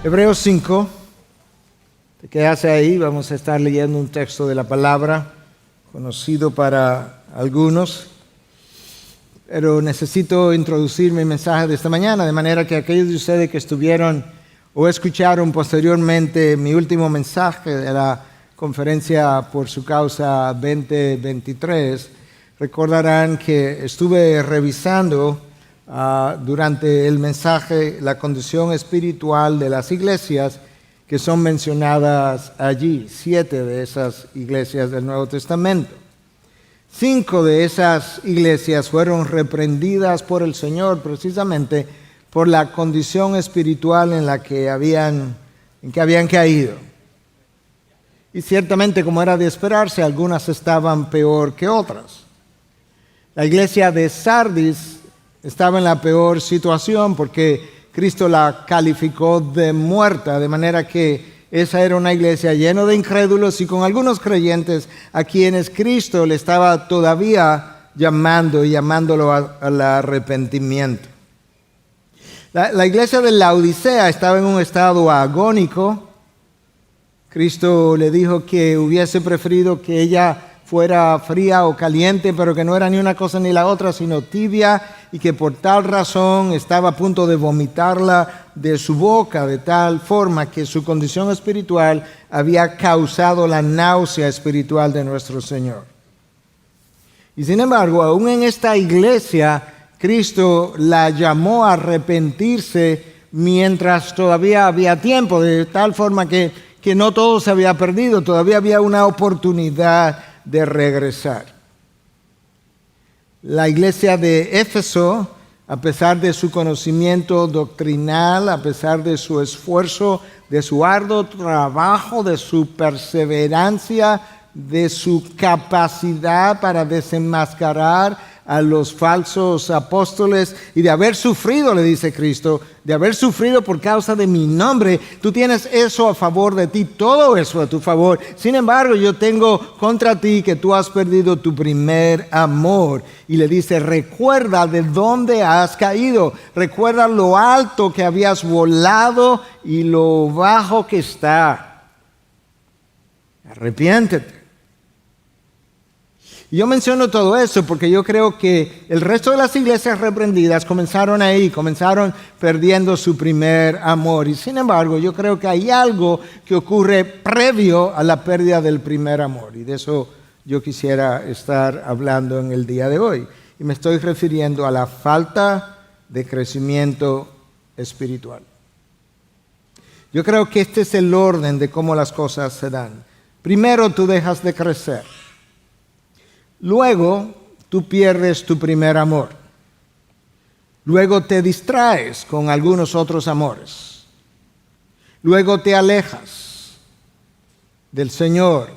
Hebreos 5, te quedas ahí, vamos a estar leyendo un texto de la palabra, conocido para algunos, pero necesito introducir mi mensaje de esta mañana, de manera que aquellos de ustedes que estuvieron o escucharon posteriormente mi último mensaje de la conferencia por su causa 2023, recordarán que estuve revisando durante el mensaje la condición espiritual de las iglesias que son mencionadas allí, 7 de esas iglesias del Nuevo Testamento. 5 de esas iglesias fueron reprendidas por el Señor precisamente por la condición espiritual en la que habían caído. Y ciertamente, como era de esperarse, algunas estaban peor que otras. La iglesia de Sardis estaba en la peor situación porque Cristo la calificó de muerta, de manera que esa era una iglesia llena de incrédulos y con algunos creyentes a quienes Cristo le estaba todavía llamándolo al arrepentimiento. La iglesia de Laodicea estaba en un estado agónico. Cristo le dijo que hubiese preferido que ella fuera fría o caliente, pero que no era ni una cosa ni la otra, sino tibia, y que por tal razón estaba a punto de vomitarla de su boca, de tal forma que su condición espiritual había causado la náusea espiritual de nuestro Señor. Y sin embargo, aún en esta iglesia, Cristo la llamó a arrepentirse mientras todavía había tiempo, de tal forma que no todo se había perdido, todavía había una oportunidad de regresar. La iglesia de Éfeso, a pesar de su conocimiento doctrinal, a pesar de su esfuerzo, de su arduo trabajo, de su perseverancia, de su capacidad para desenmascarar a los falsos apóstoles y de haber sufrido, le dice Cristo, de haber sufrido por causa de mi nombre, tú tienes eso a favor de ti, todo eso a tu favor. Sin embargo, yo tengo contra ti que tú has perdido tu primer amor. Y le dice, recuerda de dónde has caído, recuerda lo alto que habías volado y lo bajo que está. Arrepiéntete. Y yo menciono todo eso porque yo creo que el resto de las iglesias reprendidas comenzaron perdiendo su primer amor. Y sin embargo, yo creo que hay algo que ocurre previo a la pérdida del primer amor. Y de eso yo quisiera estar hablando en el día de hoy. Y me estoy refiriendo a la falta de crecimiento espiritual. Yo creo que este es el orden de cómo las cosas se dan. Primero tú dejas de crecer. Luego, tú pierdes tu primer amor. Luego te distraes con algunos otros amores. Luego te alejas del Señor,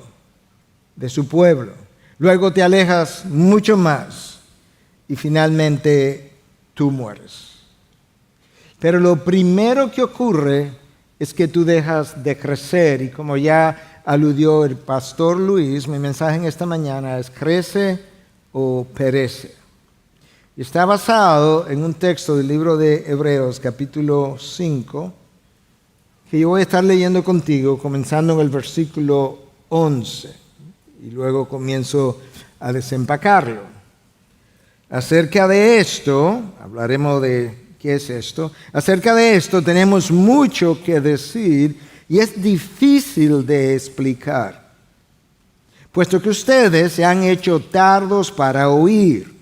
de su pueblo. Luego te alejas mucho más y finalmente tú mueres. Pero lo primero que ocurre es que tú dejas de crecer y como ya aludió el pastor Luis, mi mensaje en esta mañana es crece o perece. Y está basado en un texto del libro de Hebreos, capítulo 5, que yo voy a estar leyendo contigo, comenzando en el versículo 11, y luego comienzo a desempacarlo. Acerca de esto, hablaremos de qué es esto, acerca de esto tenemos mucho que decir, y es difícil de explicar, puesto que ustedes se han hecho tardos para oír.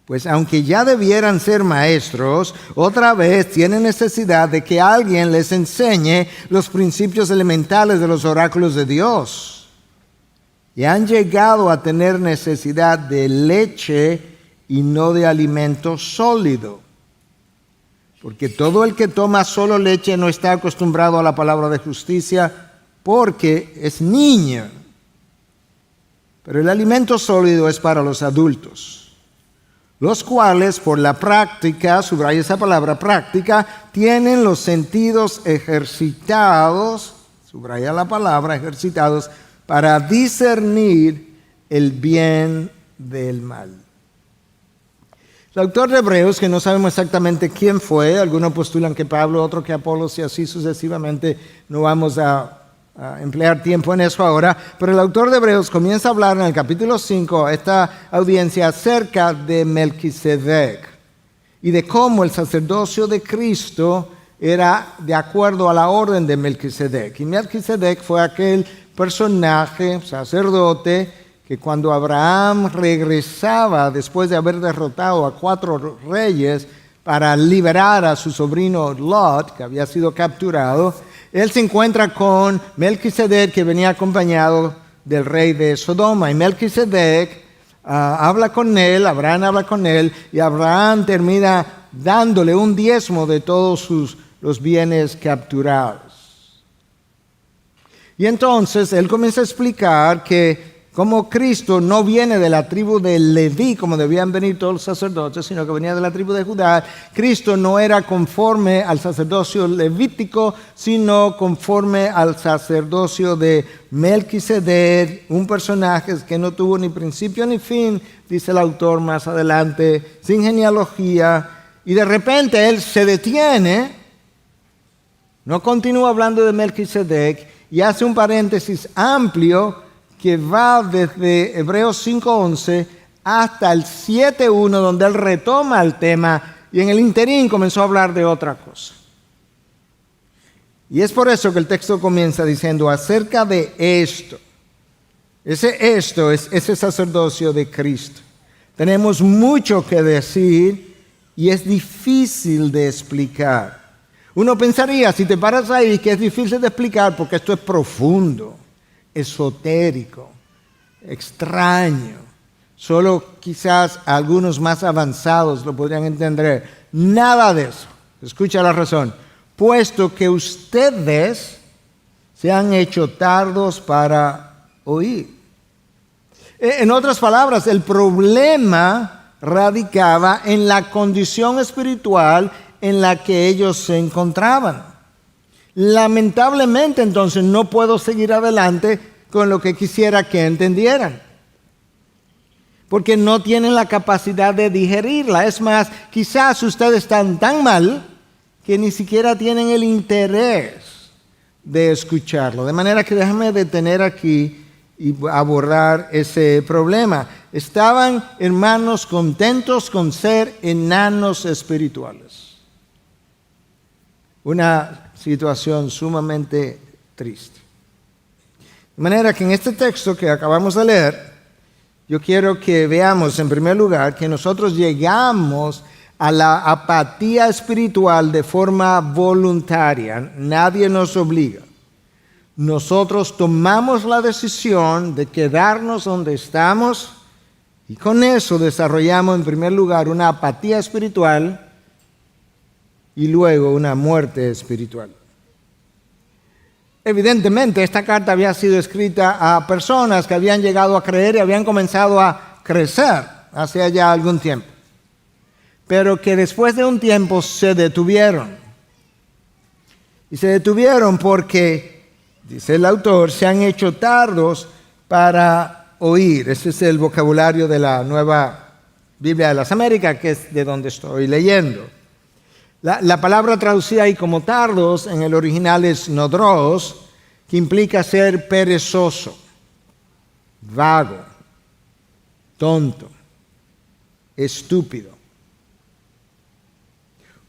Pues aunque ya debieran ser maestros, otra vez tienen necesidad de que alguien les enseñe los principios elementales de los oráculos de Dios. Y han llegado a tener necesidad de leche y no de alimento sólido. Porque todo el que toma solo leche no está acostumbrado a la palabra de justicia porque es niño. Pero el alimento sólido es para los adultos, los cuales por la práctica, subraya esa palabra práctica, tienen los sentidos ejercitados, subraya la palabra ejercitados, para discernir el bien del mal. El autor de Hebreos, que no sabemos exactamente quién fue, algunos postulan que Pablo, otros que Apolos y así sucesivamente, no vamos a emplear tiempo en eso ahora, pero el autor de Hebreos comienza a hablar en el capítulo 5 a esta audiencia acerca de Melquisedec y de cómo el sacerdocio de Cristo era de acuerdo a la orden de Melquisedec. Y Melquisedec fue aquel personaje, sacerdote, que cuando Abraham regresaba después de haber derrotado a 4 reyes para liberar a su sobrino Lot, que había sido capturado, él se encuentra con Melquisedec, que venía acompañado del rey de Sodoma. Y Melquisedec habla con él, Abraham habla con él, y Abraham termina dándole un diezmo de todos los bienes capturados. Y entonces él comienza a explicar que como Cristo no viene de la tribu de Leví, como debían venir todos los sacerdotes, sino que venía de la tribu de Judá, Cristo no era conforme al sacerdocio levítico, sino conforme al sacerdocio de Melquisedec, un personaje que no tuvo ni principio ni fin, dice el autor más adelante, sin genealogía, y de repente él se detiene, no continúa hablando de Melquisedec, y hace un paréntesis amplio que va desde Hebreos 5:11 hasta el 7:1, donde él retoma el tema y en el interín comenzó a hablar de otra cosa. Y es por eso que el texto comienza diciendo acerca de esto. Esto es ese sacerdocio de Cristo. Tenemos mucho que decir y es difícil de explicar. Uno pensaría, si te paras ahí, que es difícil de explicar porque esto es profundo, esotérico, extraño. Solo quizás algunos más avanzados lo podrían entender. Nada de eso. Escucha la razón. Puesto que ustedes se han hecho tardos para oír. En otras palabras, el problema radicaba en la condición espiritual en la que ellos se encontraban. Lamentablemente, entonces, no puedo seguir adelante con lo que quisiera que entendieran, porque no tienen la capacidad de digerirla. Es más, quizás ustedes están tan mal que ni siquiera tienen el interés de escucharlo. De manera que déjame detener aquí y abordar ese problema. Estaban, hermanos, contentos con ser enanos espirituales. Una situación sumamente triste. De manera que en este texto que acabamos de leer, yo quiero que veamos en primer lugar que nosotros llegamos a la apatía espiritual de forma voluntaria. Nadie nos obliga. Nosotros tomamos la decisión de quedarnos donde estamos y con eso desarrollamos en primer lugar una apatía espiritual y luego una muerte espiritual. Evidentemente, esta carta había sido escrita a personas que habían llegado a creer y habían comenzado a crecer hace ya algún tiempo, pero que después de un tiempo se detuvieron. Y se detuvieron porque, dice el autor, se han hecho tardos para oír. Ese es el vocabulario de la Nueva Biblia de las Américas, que es de donde estoy leyendo. La palabra traducida ahí como tardos en el original es nodros, que implica ser perezoso, vago, tonto, estúpido.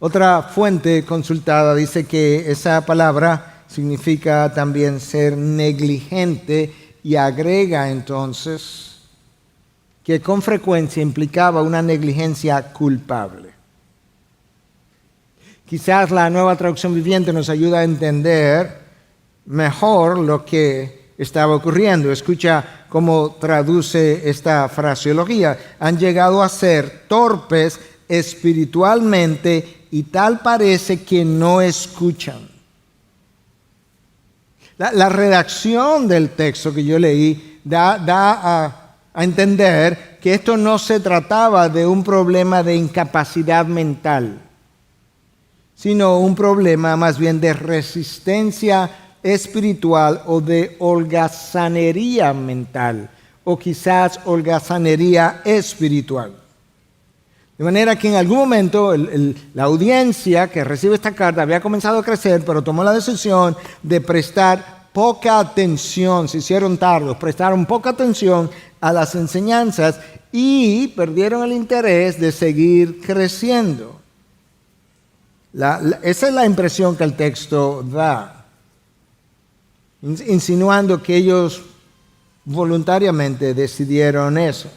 Otra fuente consultada dice que esa palabra significa también ser negligente y agrega entonces que con frecuencia implicaba una negligencia culpable. Quizás la Nueva Traducción Viviente nos ayuda a entender mejor lo que estaba ocurriendo. Escucha cómo traduce esta fraseología. Han llegado a ser torpes espiritualmente y tal parece que no escuchan. La redacción del texto que yo leí da a entender que esto no se trataba de un problema de incapacidad mental, sino un problema más bien de resistencia espiritual o de holgazanería mental, o quizás holgazanería espiritual. De manera que en algún momento la audiencia que recibe esta carta había comenzado a crecer, pero tomó la decisión de prestar poca atención, se hicieron tardos, prestaron poca atención a las enseñanzas y perdieron el interés de seguir creciendo. Esa es la impresión que el texto da, insinuando que ellos voluntariamente decidieron eso.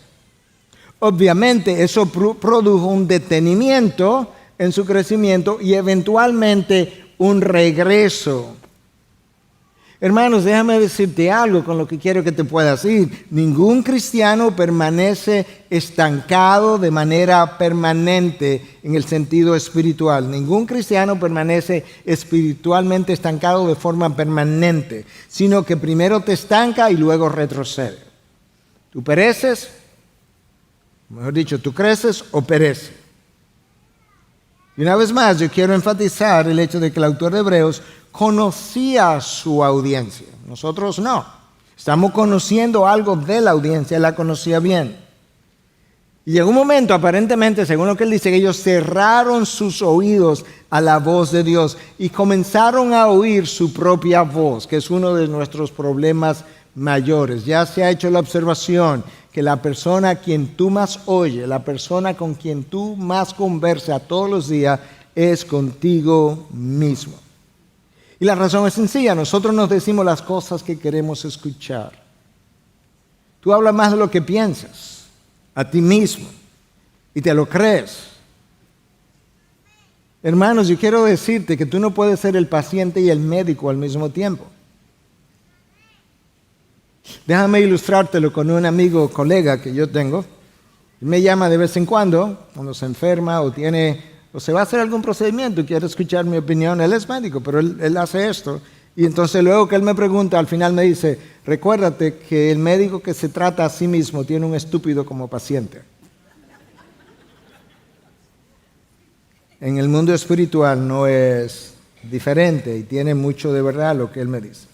Obviamente eso produjo un detenimiento en su crecimiento y eventualmente un regreso. Hermanos, déjame decirte algo con lo que quiero que te puedas ir. Ningún cristiano permanece estancado de manera permanente en el sentido espiritual. Ningún cristiano permanece espiritualmente estancado de forma permanente, sino que primero te estanca y luego retrocede. Tú pereces, mejor dicho, tú creces o pereces. Y una vez más, yo quiero enfatizar el hecho de que el autor de Hebreos conocía su audiencia. Nosotros no. Estamos conociendo algo de la audiencia, él la conocía bien. Y llegó un momento, aparentemente, según lo que él dice, que ellos cerraron sus oídos a la voz de Dios y comenzaron a oír su propia voz, que es uno de nuestros problemas mayores. Ya se ha hecho la observación que la persona a quien tú más oyes, la persona con quien tú más conversas todos los días, es contigo mismo. Y la razón es sencilla, nosotros nos decimos las cosas que queremos escuchar. Tú hablas más de lo que piensas, a ti mismo, y te lo crees. Hermanos, yo quiero decirte que tú no puedes ser el paciente y el médico al mismo tiempo. Déjame ilustrártelo con un amigo o colega que yo tengo. Él me llama de vez en cuando se enferma o se va a hacer algún procedimiento y quiere escuchar mi opinión. Él es médico, pero él hace esto. Y entonces luego que él me pregunta, al final me dice, recuérdate que el médico que se trata a sí mismo tiene un estúpido como paciente. En el mundo espiritual no es diferente y tiene mucho de verdad lo que él me dice.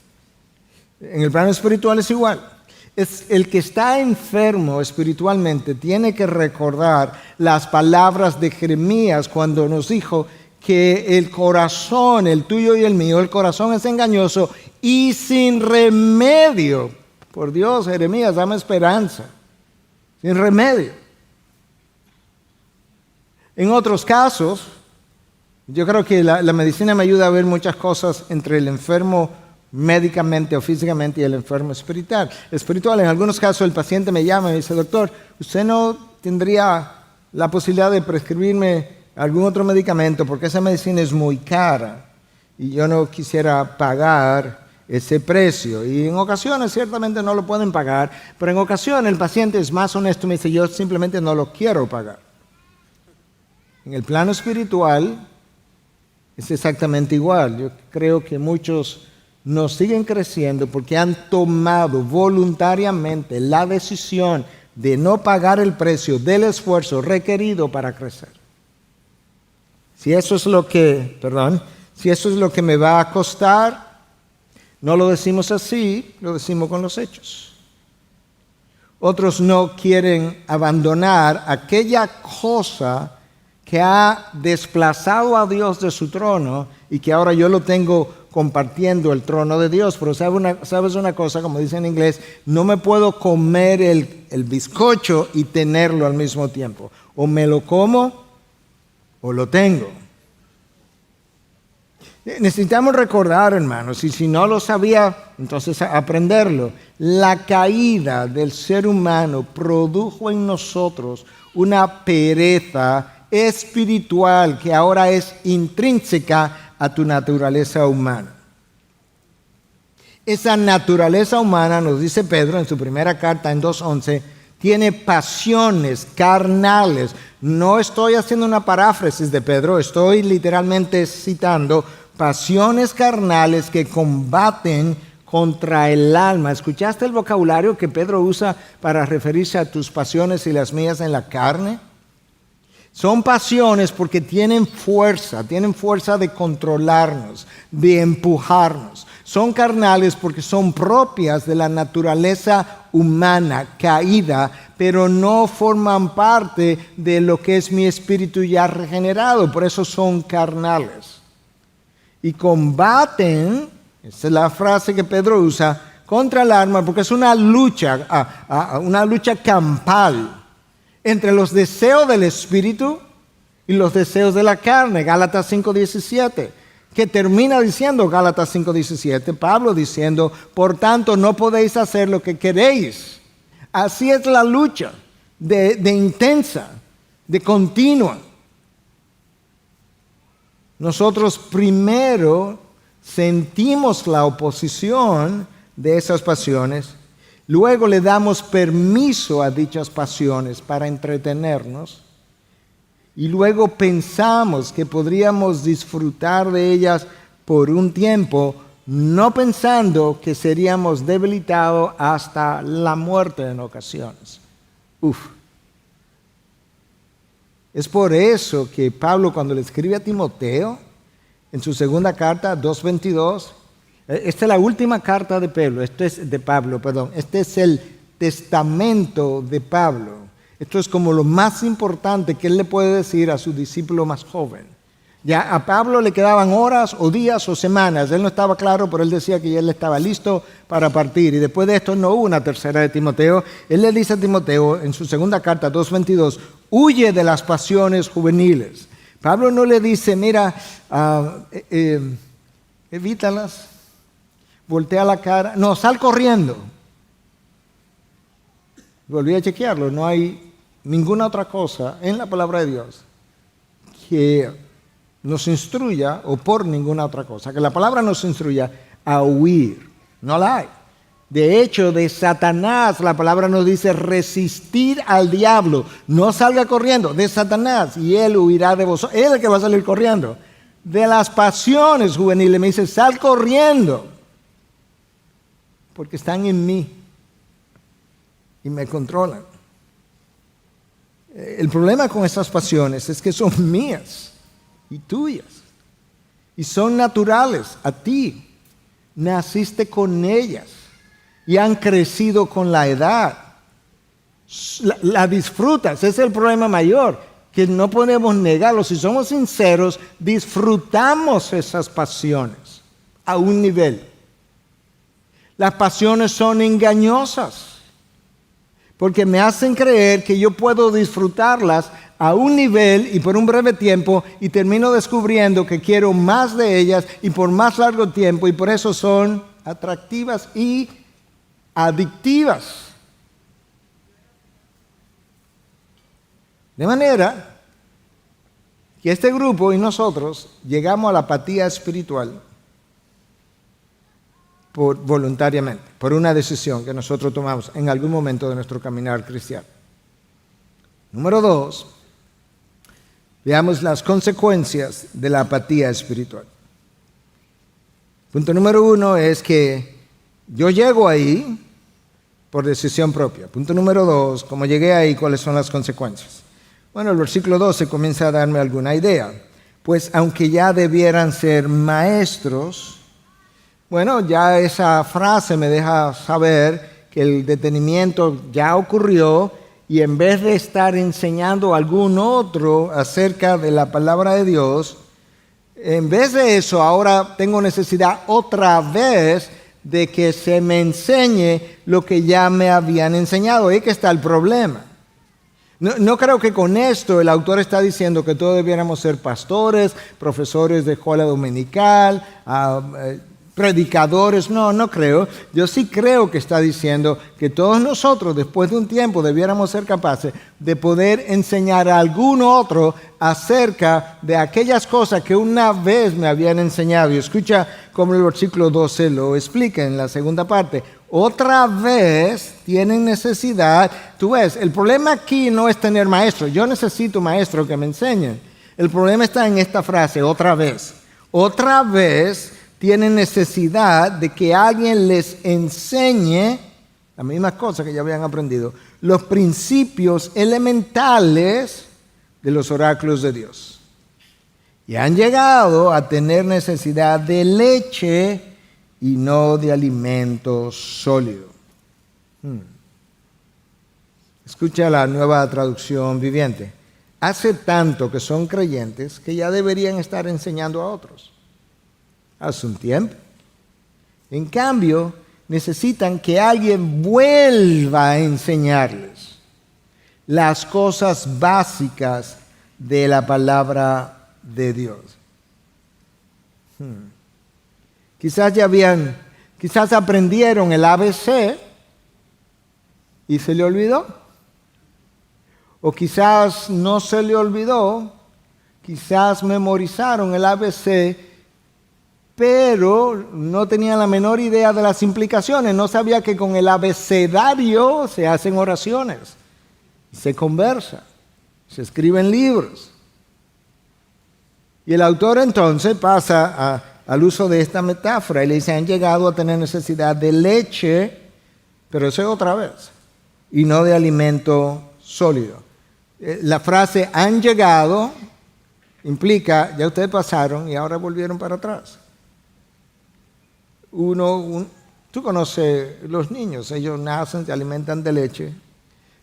En el plano espiritual es igual. Es el que está enfermo espiritualmente tiene que recordar las palabras de Jeremías cuando nos dijo que el corazón, el tuyo y el mío, el corazón es engañoso y sin remedio. Por Dios, Jeremías, dame esperanza. Sin remedio. En otros casos, yo creo que la medicina me ayuda a ver muchas cosas entre el enfermo médicamente o físicamente y el enfermo espiritual. En algunos casos el paciente me llama y me dice, doctor, ¿usted no tendría la posibilidad de prescribirme algún otro medicamento? Porque esa medicina es muy cara y yo no quisiera pagar ese precio. Y en ocasiones ciertamente no lo pueden pagar, pero en ocasiones el paciente es más honesto y me dice, yo simplemente no lo quiero pagar. En el plano espiritual es exactamente igual. Yo creo que muchos no siguen creciendo porque han tomado voluntariamente la decisión de no pagar el precio del esfuerzo requerido para crecer. Si eso es lo que me va a costar, no lo decimos así, lo decimos con los hechos. Otros no quieren abandonar aquella cosa que ha desplazado a Dios de su trono y que ahora yo lo tengo compartiendo el trono de Dios. Pero sabes una cosa, como dice en inglés, no me puedo comer el bizcocho y tenerlo al mismo tiempo. O me lo como o lo tengo. Necesitamos recordar, hermanos, y si no lo sabía, entonces aprenderlo. La caída del ser humano produjo en nosotros una pereza espiritual que ahora es intrínseca a tu naturaleza humana. Esa naturaleza humana, nos dice Pedro en su primera carta en 2:11, tiene pasiones carnales. No estoy haciendo una paráfrasis de Pedro, estoy literalmente citando pasiones carnales que combaten contra el alma. ¿Escuchaste el vocabulario que Pedro usa para referirse a tus pasiones y las mías en la carne? Son pasiones porque tienen fuerza de controlarnos, de empujarnos. Son carnales porque son propias de la naturaleza humana caída, pero no forman parte de lo que es mi espíritu ya regenerado, por eso son carnales. Y combaten, esa es la frase que Pedro usa, contra el alma, porque es una lucha campal entre los deseos del espíritu y los deseos de la carne. Gálatas 5:17, que termina diciendo Gálatas 5:17, Pablo diciendo, por tanto no podéis hacer lo que queréis. Así es la lucha de intensa, de continua. Nosotros primero sentimos la oposición de esas pasiones, luego le damos permiso a dichas pasiones para entretenernos y luego pensamos que podríamos disfrutar de ellas por un tiempo, no pensando que seríamos debilitados hasta la muerte en ocasiones. Es por eso que Pablo, cuando le escribe a Timoteo, en su segunda carta, 2:22, esta es la última carta de Pablo, este es el testamento de Pablo. Esto es como lo más importante que él le puede decir a su discípulo más joven. Ya a Pablo le quedaban horas o días o semanas, él no estaba claro, pero él decía que ya él estaba listo para partir. Y después de esto no hubo una tercera de Timoteo. Él le dice a Timoteo en su segunda carta, 2:22, huye de las pasiones juveniles. Pablo no le dice, mira, evítalas, voltea la cara, no, sal corriendo. Volví a chequearlo, no hay ninguna otra cosa en la palabra de Dios que nos instruya, o por ninguna otra cosa, que la palabra nos instruya a huir. No la hay. De hecho, de Satanás, la palabra nos dice resistir al diablo. No salga corriendo de Satanás y él huirá de vosotros. Él es el que va a salir corriendo. De las pasiones juveniles me dice, sal corriendo, porque están en mí y me controlan. El problema con estas pasiones es que son mías y tuyas, y son naturales a ti. Naciste con ellas y han crecido con la edad. La disfrutas, ese es el problema mayor, que no podemos negarlo. Si somos sinceros, disfrutamos esas pasiones a un nivel. Las pasiones son engañosas, porque me hacen creer que yo puedo disfrutarlas a un nivel y por un breve tiempo, y termino descubriendo que quiero más de ellas y por más largo tiempo, y por eso son atractivas y adictivas. De manera que este grupo y nosotros llegamos a la apatía espiritual voluntariamente, por una decisión que nosotros tomamos en algún momento de nuestro caminar cristiano. Número 2, veamos las consecuencias de la apatía espiritual. Punto número 1 es que yo llego ahí por decisión propia. Punto número 2, como llegué ahí, ¿cuáles son las consecuencias? Bueno, el versículo 12 comienza a darme alguna idea. Pues aunque ya debieran ser maestros, bueno, ya esa frase me deja saber que el detenimiento ya ocurrió, y en vez de estar enseñando a algún otro acerca de la palabra de Dios, en vez de eso ahora tengo necesidad otra vez de que se me enseñe lo que ya me habían enseñado. Ahí que está el problema. No creo que con esto el autor está diciendo que todos debiéramos ser pastores, profesores de escuela dominical, predicadores. No creo. Yo sí creo que está diciendo que todos nosotros después de un tiempo debiéramos ser capaces de poder enseñar a algún otro acerca de aquellas cosas que una vez me habían enseñado. Y escucha cómo el versículo 12 lo explica en la segunda parte. Otra vez tienen necesidad. Tú ves, el problema aquí no es tener maestros. Yo necesito maestros que me enseñen. El problema está en esta frase, otra vez. Otra vez tienen necesidad de que alguien les enseñe las mismas cosas que ya habían aprendido, los principios elementales de los oráculos de Dios. Y han llegado a tener necesidad de leche y no de alimento sólido. Escucha la Nueva Traducción Viviente. Hace tanto que son creyentes que ya deberían estar enseñando a otros. Hace un tiempo. En cambio, necesitan que alguien vuelva a enseñarles las cosas básicas de la palabra de Dios. Quizás aprendieron el ABC y se le olvidó. O quizás no se le olvidó, quizás memorizaron el ABC, pero no tenían la menor idea de las implicaciones. No sabía que con el abecedario se hacen oraciones, se conversa, se escriben libros. Y el autor entonces pasa al uso de esta metáfora y le dice, han llegado a tener necesidad de leche, pero eso es otra vez, y no de alimento sólido. La frase han llegado implica, ya ustedes pasaron y ahora volvieron para atrás. Tú conoces los niños, ellos nacen, se alimentan de leche,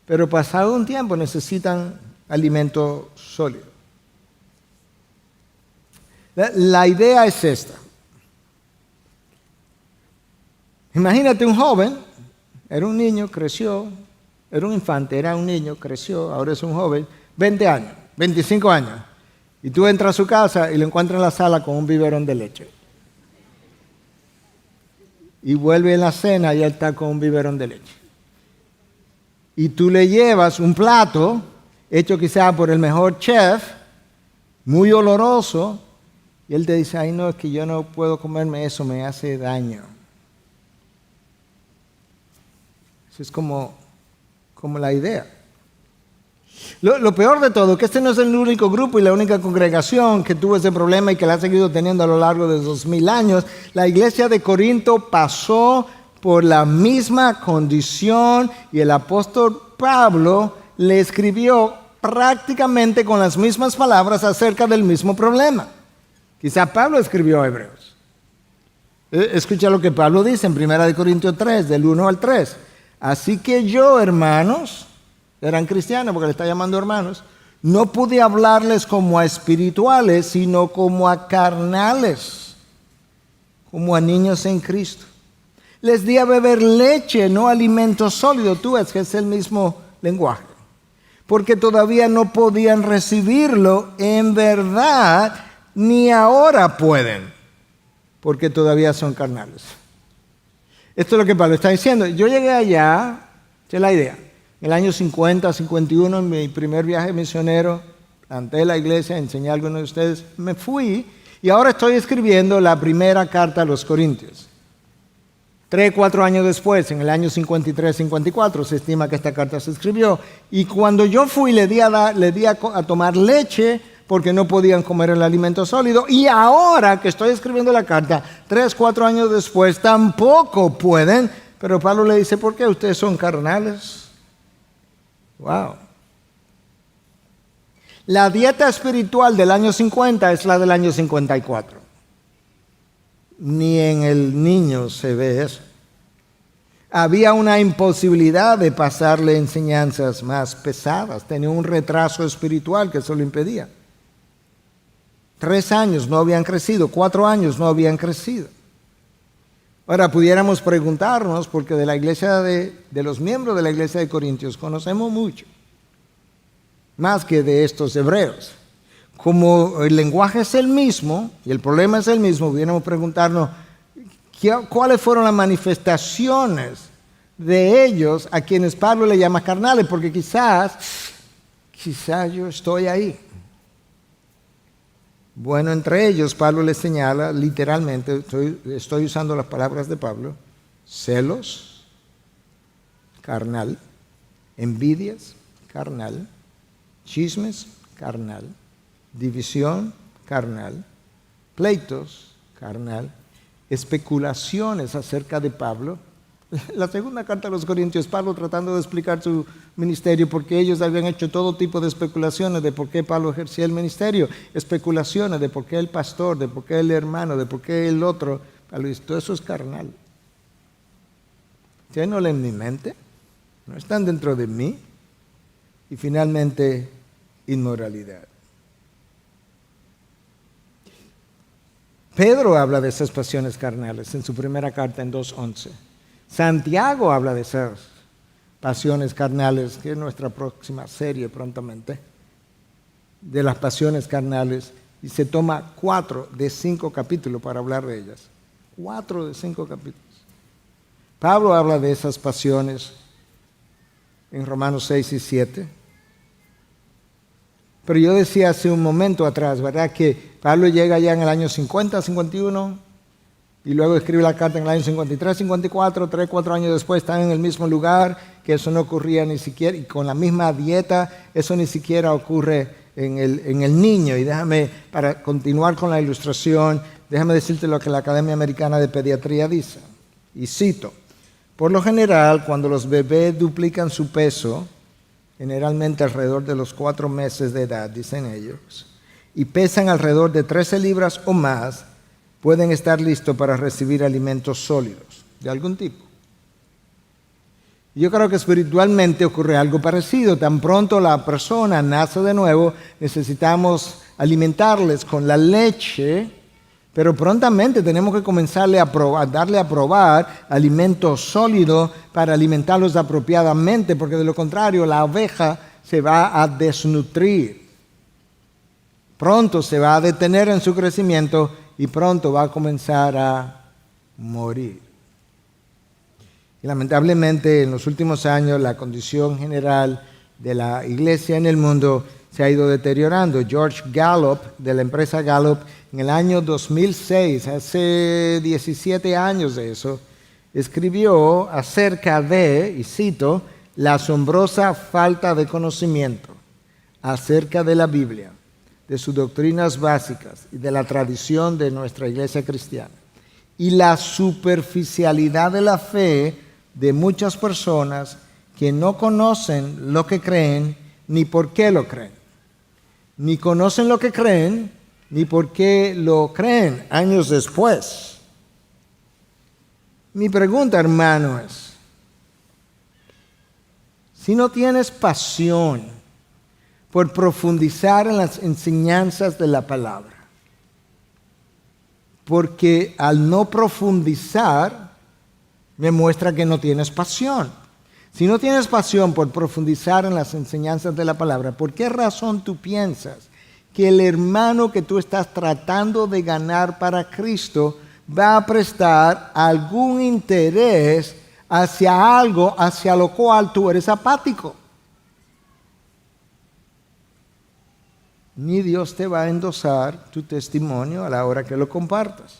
pero pasado un tiempo necesitan alimento sólido. La idea es esta. Imagínate un joven, era un niño, creció, era un infante, era un niño, creció, ahora es un joven, 20 años, 25 años. Y tú entras a su casa y lo encuentras en la sala con un biberón de leche. Y vuelve en la cena y él está con un biberón de leche. Y tú le llevas un plato hecho quizá por el mejor chef, muy oloroso, y él te dice, ay no, es que yo no puedo comerme eso, me hace daño. Eso es como la idea. Lo peor de todo, que este no es el único grupo y la única congregación que tuvo ese problema y que la ha seguido teniendo a lo largo de 2000 años. La iglesia de Corinto pasó por la misma condición y el apóstol Pablo le escribió prácticamente con las mismas palabras acerca del mismo problema. Quizá Pablo escribió a Hebreos. Escucha lo que Pablo dice en 1 Corintios 3, del 1 al 3. Así que yo, hermanos, eran cristianos porque le está llamando hermanos, no pude hablarles como a espirituales, sino como a carnales, como a niños en Cristo. Les di a beber leche, no alimento sólido. Tú ves que es el mismo lenguaje. Porque todavía no podían recibirlo en verdad, ni ahora pueden, porque todavía son carnales. Esto es lo que Pablo está diciendo. Yo llegué allá, esa es la idea, en el año 50, 51, en mi primer viaje misionero, planté la iglesia, enseñé a algunos de ustedes, me fui y ahora estoy escribiendo la primera carta a los Corintios. 3, 4 años después, en el año 53, 54, se estima que esta carta se escribió. Y cuando yo fui, le di a tomar leche porque no podían comer el alimento sólido. Y ahora que estoy escribiendo la carta, 3, 4 años después, tampoco pueden. Pero Pablo le dice, ¿por qué ustedes son carnales? Wow. La dieta espiritual del año 50 es la del año 54. Ni en el niño se ve eso. Había una imposibilidad de pasarle enseñanzas más pesadas. Tenía un retraso espiritual que eso lo impedía. 3 años no habían crecido, 4 años no habían crecido. Ahora pudiéramos preguntarnos, porque de la iglesia de los miembros de la iglesia de Corintios conocemos mucho, más que de estos hebreos. Como el lenguaje es el mismo y el problema es el mismo, pudiéramos preguntarnos cuáles fueron las manifestaciones de ellos a quienes Pablo le llama carnales, porque quizás yo estoy ahí. Bueno, entre ellos Pablo les señala literalmente, estoy usando las palabras de Pablo, celos, carnal, envidias, carnal, chismes, carnal, división, carnal, pleitos, carnal, especulaciones acerca de Pablo. La segunda carta a los Corintios, Pablo tratando de explicar su ministerio, porque ellos habían hecho todo tipo de especulaciones de por qué Pablo ejercía el ministerio, especulaciones de por qué el pastor, de por qué el hermano, de por qué el otro. Pablo dice, todo eso es carnal. ¿Ustedes no leen mi mente? ¿No están dentro de mí? y finalmente inmoralidad. Pedro habla de esas pasiones carnales en su primera carta en 2:11. Santiago habla de esas pasiones carnales, que es nuestra próxima serie prontamente, de las pasiones carnales, y se toma 4 de 5 capítulos para hablar de ellas. 4 de 5 capítulos. Pablo habla de esas pasiones en Romanos 6 y 7. Pero yo decía hace un momento atrás, ¿verdad?, que Pablo llega ya en el año 50, 51, y luego escribe la carta en el año 53, 54, 3, 4 años después están en el mismo lugar, que eso no ocurría ni siquiera, y con la misma dieta, eso ni siquiera ocurre en el niño. Y déjame, para continuar con la ilustración, déjame decirte lo que la Academia Americana de Pediatría dice, y cito: por lo general, cuando los bebés duplican su peso, generalmente alrededor de los 4 meses de edad, dicen ellos, y pesan alrededor de 13 libras o más, pueden estar listos para recibir alimentos sólidos de algún tipo. Yo creo que espiritualmente ocurre algo parecido. Tan pronto la persona nace de nuevo, necesitamos alimentarles con la leche, pero prontamente tenemos que comenzarle a darle a probar alimentos sólidos para alimentarlos apropiadamente, porque de lo contrario la oveja se va a desnutrir. Pronto se va a detener en su crecimiento y pronto va a comenzar a morir. Y lamentablemente en los últimos años la condición general de la iglesia en el mundo se ha ido deteriorando. George Gallup, de la empresa Gallup, en el año 2006, hace 17 años de eso, escribió acerca de, y cito, la asombrosa falta de conocimiento acerca de la Biblia, de sus doctrinas básicas y de la tradición de nuestra iglesia cristiana, y la superficialidad de la fe de muchas personas que no conocen lo que creen ni por qué lo creen. Ni conocen lo que creen ni por qué lo creen años después. Mi pregunta, hermano, es: si no tienes pasión por profundizar en las enseñanzas de la palabra, porque al no profundizar me muestra que no tienes pasión. Si no tienes pasión por profundizar en las enseñanzas de la palabra, ¿por qué razón tú piensas que el hermano que tú estás tratando de ganar para Cristo va a prestar algún interés hacia algo hacia lo cual tú eres apático? Ni Dios te va a endosar tu testimonio a la hora que lo compartas.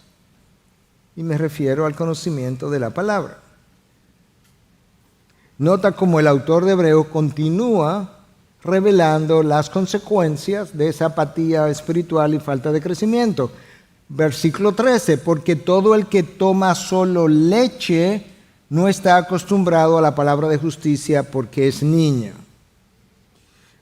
Y me refiero al conocimiento de la palabra. Nota cómo el autor de Hebreo continúa revelando las consecuencias de esa apatía espiritual y falta de crecimiento. Versículo 13, porque todo el que toma solo leche no está acostumbrado a la palabra de justicia porque es niño.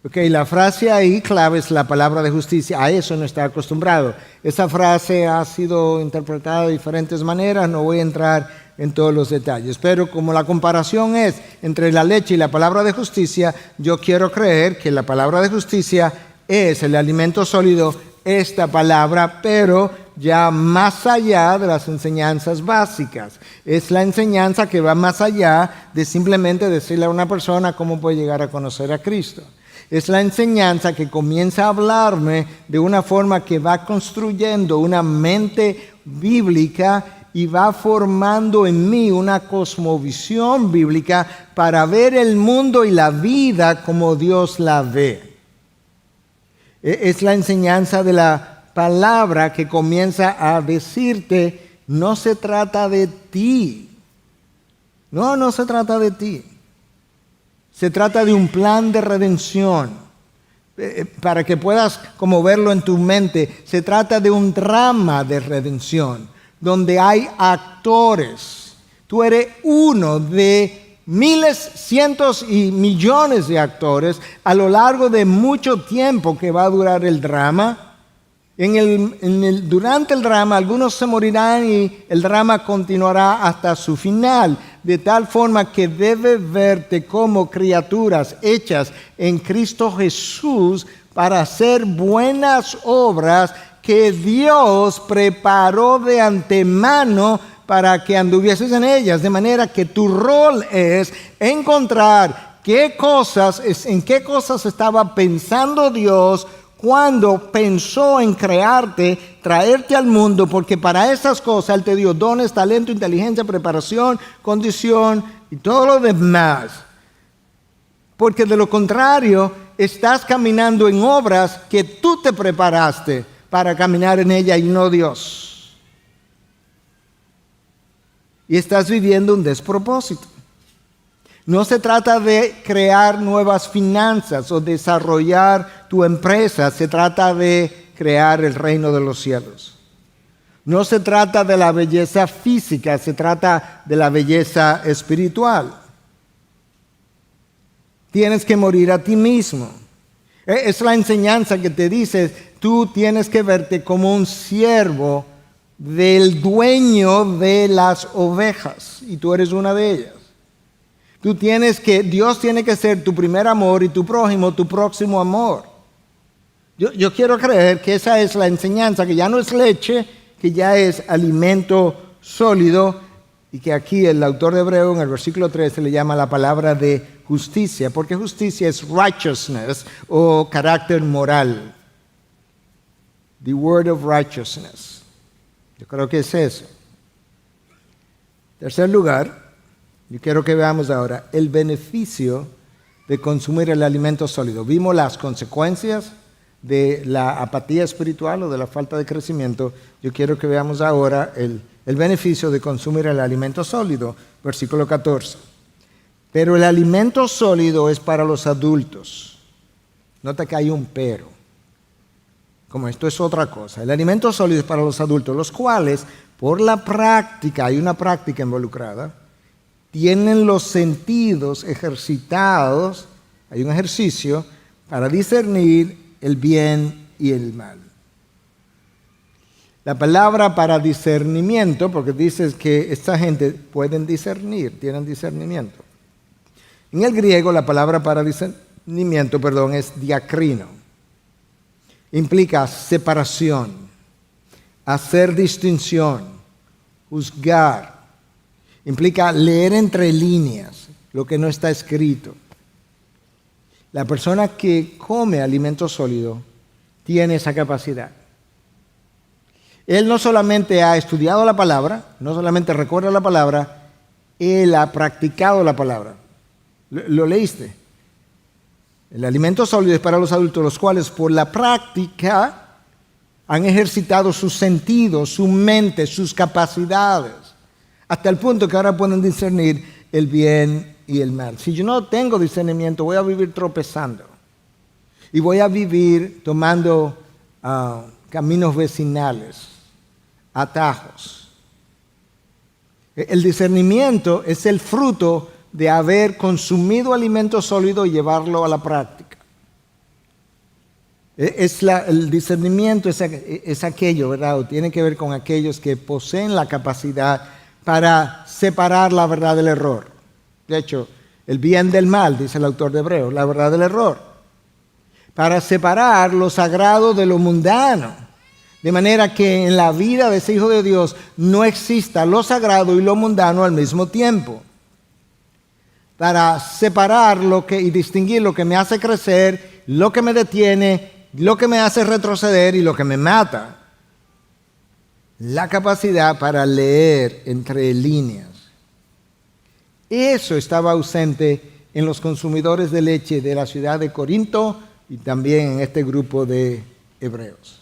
Ok, la frase ahí clave es la palabra de justicia. A eso no está acostumbrado. Esa frase ha sido interpretada de diferentes maneras. No voy a entrar en todos los detalles. Pero como la comparación es entre la leche y la palabra de justicia, yo quiero creer que la palabra de justicia es el alimento sólido, esta palabra, pero ya más allá de las enseñanzas básicas. Es la enseñanza que va más allá de simplemente decirle a una persona cómo puede llegar a conocer a Cristo. Es la enseñanza que comienza a hablarme de una forma que va construyendo una mente bíblica y va formando en mí una cosmovisión bíblica para ver el mundo y la vida como Dios la ve. Es la enseñanza de la palabra que comienza a decirte: no se trata de ti. No se trata de ti. Se trata de un plan de redención. Para que puedas como verlo en tu mente, se trata de un drama de redención, donde hay actores. Tú eres uno de miles, cientos y millones de actores a lo largo de mucho tiempo que va a durar el drama. Durante el drama, algunos se morirán y el drama continuará hasta su final, de tal forma que debes verte como criaturas hechas en Cristo Jesús para hacer buenas obras que Dios preparó de antemano para que anduvieses en ellas. De manera que tu rol es encontrar en qué cosas estaba pensando Dios cuando pensó en crearte, traerte al mundo, porque para esas cosas Él te dio dones, talento, inteligencia, preparación, condición y todo lo demás. Porque de lo contrario, estás caminando en obras que tú te preparaste para caminar en ella y no Dios. Y estás viviendo un despropósito. No se trata de crear nuevas finanzas o desarrollar tu empresa. Se trata de crear el reino de los cielos. No se trata de la belleza física, se trata de la belleza espiritual. Tienes que morir a ti mismo. Es la enseñanza que te dice, tú tienes que verte como un siervo del dueño de las ovejas. Y tú eres una de ellas. Dios tiene que ser tu primer amor y tu prójimo tu próximo amor. Yo quiero creer que esa es la enseñanza, que ya no es leche, que ya es alimento sólido, y que aquí el autor de Hebreo en el versículo 13 le llama la palabra de justicia, porque justicia es righteousness o carácter moral. The word of righteousness. Yo creo que es eso. Tercer lugar, yo quiero que veamos ahora el beneficio de consumir el alimento sólido. Vimos las consecuencias de la apatía espiritual o de la falta de crecimiento. Yo quiero que veamos ahora el beneficio de consumir el alimento sólido. Versículo 14. Pero el alimento sólido es para los adultos. Nota que hay un pero. Como esto es otra cosa. El alimento sólido es para los adultos, los cuales, por la práctica, hay una práctica involucrada, tienen los sentidos ejercitados, hay un ejercicio para discernir el bien y el mal. La palabra para discernimiento, porque dices que esta gente pueden discernir, tienen discernimiento. En el griego la palabra para discernimiento, es diacrino. Implica separación, hacer distinción, juzgar. Implica leer entre líneas lo que no está escrito. La persona que come alimento sólido tiene esa capacidad. Él no solamente ha estudiado la palabra, no solamente recuerda la palabra, él ha practicado la palabra. ¿Lo leíste? El alimento sólido es para los adultos, los cuales por la práctica han ejercitado sus sentidos, su mente, sus capacidades, hasta el punto que ahora pueden discernir el bien y el mal. Si yo no tengo discernimiento, voy a vivir tropezando. Y voy a vivir tomando caminos vecinales, atajos. El discernimiento es el fruto de haber consumido alimento sólido y llevarlo a la práctica. El discernimiento es aquello, ¿verdad? O tiene que ver con aquellos que poseen la capacidad para separar la verdad del error. De hecho, el bien del mal, dice el autor de Hebreos, la verdad del error. Para separar lo sagrado de lo mundano. De manera que en la vida de ese hijo de Dios no exista lo sagrado y lo mundano al mismo tiempo. Para separar y distinguir lo que me hace crecer, lo que me detiene, lo que me hace retroceder y lo que me mata. La capacidad para leer entre líneas. Eso estaba ausente en los consumidores de leche de la ciudad de Corinto y también en este grupo de hebreos.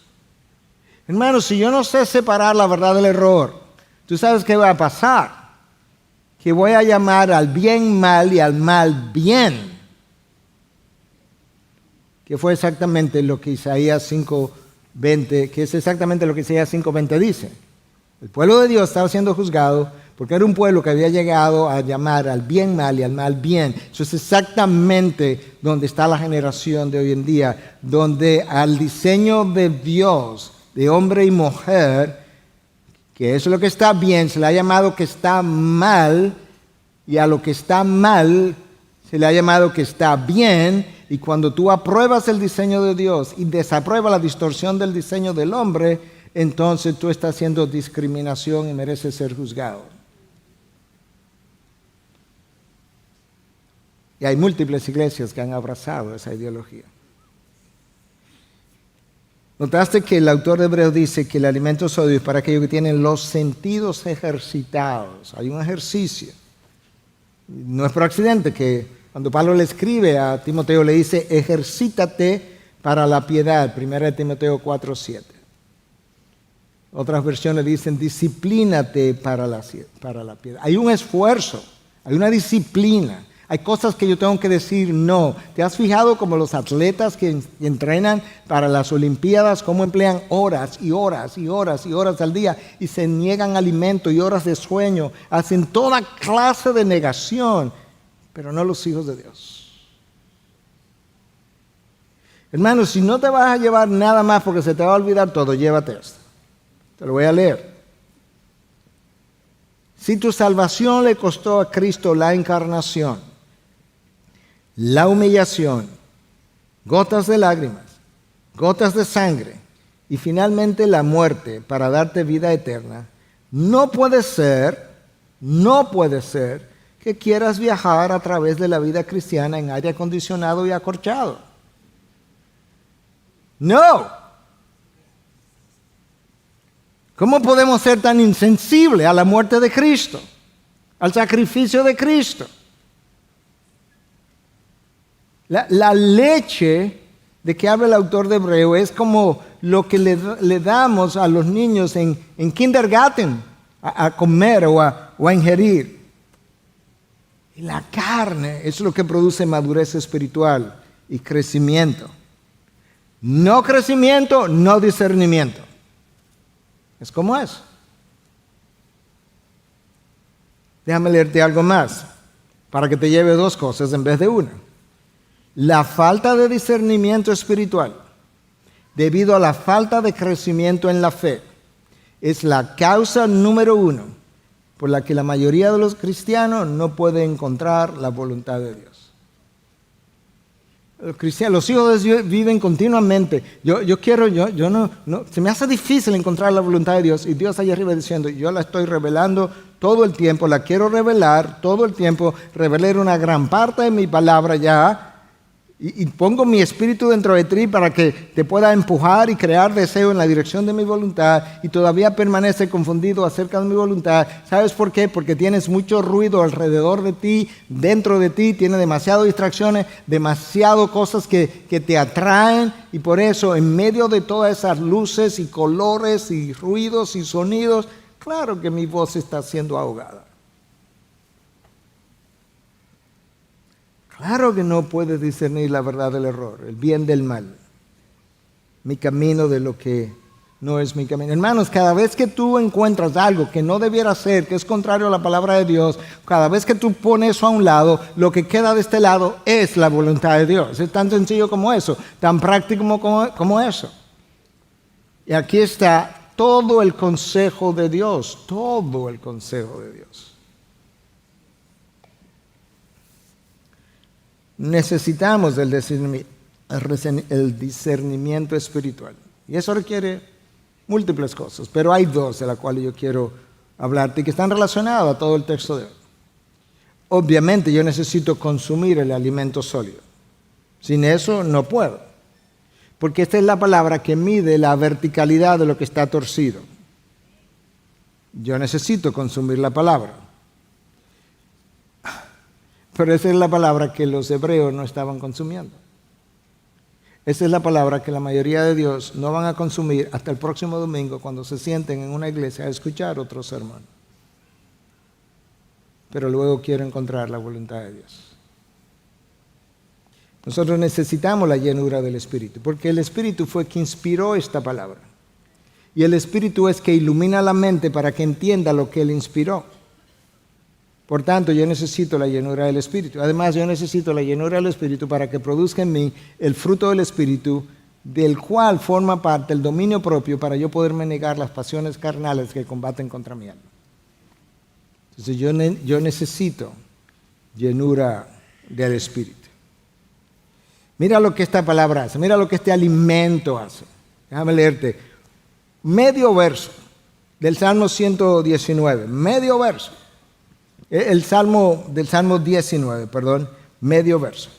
Hermanos, si yo no sé separar la verdad del error, ¿tú sabes qué va a pasar? Que voy a llamar al bien mal y al mal bien. Que fue exactamente lo que Isaías 5:20, que es exactamente lo que Isaías 5:20 dice. El pueblo de Dios estaba siendo juzgado porque era un pueblo que había llegado a llamar al bien mal y al mal bien. Eso es exactamente donde está la generación de hoy en día, donde al diseño de Dios de hombre y mujer, que es lo que está bien, se le ha llamado que está mal, y a lo que está mal se le ha llamado que está bien, y cuando tú apruebas el diseño de Dios y desapruebas la distorsión del diseño del hombre, entonces tú estás haciendo discriminación y mereces ser juzgado. Y hay múltiples iglesias que han abrazado esa ideología. Notaste que el autor de Hebreos dice que el alimento sólido es para aquellos que tienen los sentidos ejercitados. Hay un ejercicio. No es por accidente que cuando Pablo le escribe a Timoteo le dice ejercítate para la piedad, 1 Timoteo 4:7. Otras versiones dicen disciplínate para la piedad. Hay un esfuerzo, hay una disciplina. Hay cosas que yo tengo que decir no. ¿Te has fijado como los atletas que entrenan para las Olimpiadas, cómo emplean horas y horas y horas y horas al día y se niegan alimento y horas de sueño? Hacen toda clase de negación, pero no los hijos de Dios. Hermano, si no te vas a llevar nada más porque se te va a olvidar todo, llévate esto. Te lo voy a leer. Si tu salvación le costó a Cristo la encarnación, la humillación, gotas de lágrimas, gotas de sangre y finalmente la muerte para darte vida eterna, no puede ser que quieras viajar a través de la vida cristiana en aire acondicionado y acolchado. No. ¿Cómo podemos ser tan insensibles a la muerte de Cristo, al sacrificio de Cristo? La leche de que habla el autor de Hebreo es como lo que le damos a los niños en kindergarten a comer o a ingerir. Y la carne es lo que produce madurez espiritual y crecimiento. No crecimiento, no discernimiento. Es como eso. Déjame leerte algo más para que te lleve dos cosas en vez de una. La falta de discernimiento espiritual, debido a la falta de crecimiento en la fe, es la causa número uno por la que la mayoría de los cristianos no pueden encontrar la voluntad de Dios. Los cristianos, los hijos de Dios viven continuamente. Se me hace difícil encontrar la voluntad de Dios y Dios allá arriba diciendo, yo la estoy revelando todo el tiempo, la quiero revelar todo el tiempo, revelar una gran parte de mi palabra ya. Y pongo mi espíritu dentro de ti para que te pueda empujar y crear deseo en la dirección de mi voluntad y todavía permanece confundido acerca de mi voluntad. ¿Sabes por qué? Porque tienes mucho ruido alrededor de ti, dentro de ti, tienes demasiadas distracciones, demasiadas cosas que te atraen y por eso en medio de todas esas luces y colores y ruidos y sonidos, claro que mi voz está siendo ahogada. Claro que no puedes discernir la verdad del error, el bien del mal, mi camino de lo que no es mi camino. Hermanos, cada vez que tú encuentras algo que no debiera ser, que es contrario a la palabra de Dios, cada vez que tú pones eso a un lado, lo que queda de este lado es la voluntad de Dios. Es tan sencillo como eso, tan práctico como eso. Y aquí está todo el consejo de Dios, todo el consejo de Dios. Necesitamos el discernimiento espiritual. Y eso requiere múltiples cosas, pero hay dos de las cuales yo quiero hablarte y que están relacionadas a todo el texto de hoy. Obviamente yo necesito consumir el alimento sólido. Sin eso no puedo. Porque esta es la palabra que mide la verticalidad de lo que está torcido. Yo necesito consumir la palabra. Pero esa es la palabra que los hebreos no estaban consumiendo. Esa es la palabra que la mayoría de Dios no van a consumir hasta el próximo domingo cuando se sienten en una iglesia a escuchar otro sermón. Pero luego quiero encontrar la voluntad de Dios. Nosotros necesitamos la llenura del Espíritu, porque el Espíritu fue quien inspiró esta palabra. Y el Espíritu es que ilumina la mente para que entienda lo que Él inspiró. Por tanto, yo necesito la llenura del Espíritu. Además, yo necesito la llenura del Espíritu para que produzca en mí el fruto del Espíritu del cual forma parte el dominio propio para yo poderme negar las pasiones carnales que combaten contra mi alma. Entonces yo necesito llenura del Espíritu. Mira lo que esta palabra hace, mira lo que este alimento hace. Déjame leerte medio verso del Salmo 119, medio verso. Del Salmo 19, perdón, medio verso.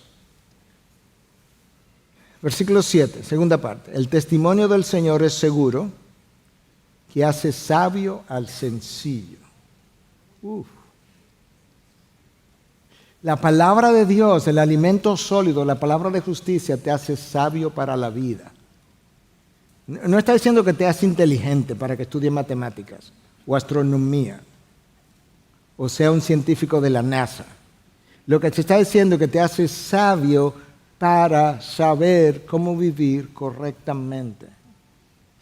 Versículo 7, segunda parte. El testimonio del Señor es seguro, que hace sabio al sencillo. La palabra de Dios, el alimento sólido, la palabra de justicia te hace sabio para la vida. No está diciendo que te hace inteligente para que estudies matemáticas o astronomía o sea un científico de la NASA. Lo que te está diciendo es que te hace sabio para saber cómo vivir correctamente,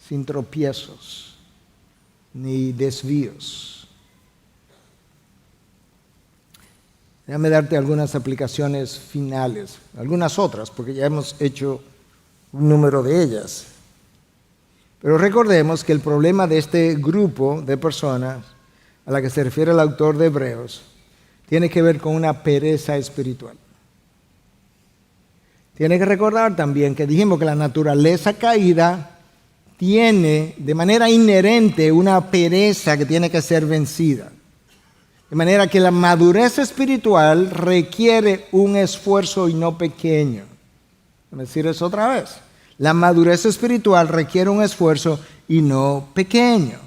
sin tropiezos ni desvíos. Déjame darte algunas aplicaciones finales, algunas otras, porque ya hemos hecho un número de ellas. Pero recordemos que el problema de este grupo de personas a la que se refiere el autor de Hebreos tiene que ver con una pereza espiritual. Tiene que recordar también que dijimos que la naturaleza caída tiene de manera inherente una pereza que tiene que ser vencida. De manera que la madurez espiritual requiere un esfuerzo y no pequeño. Voy a decir eso otra vez. La madurez espiritual requiere un esfuerzo y no pequeño.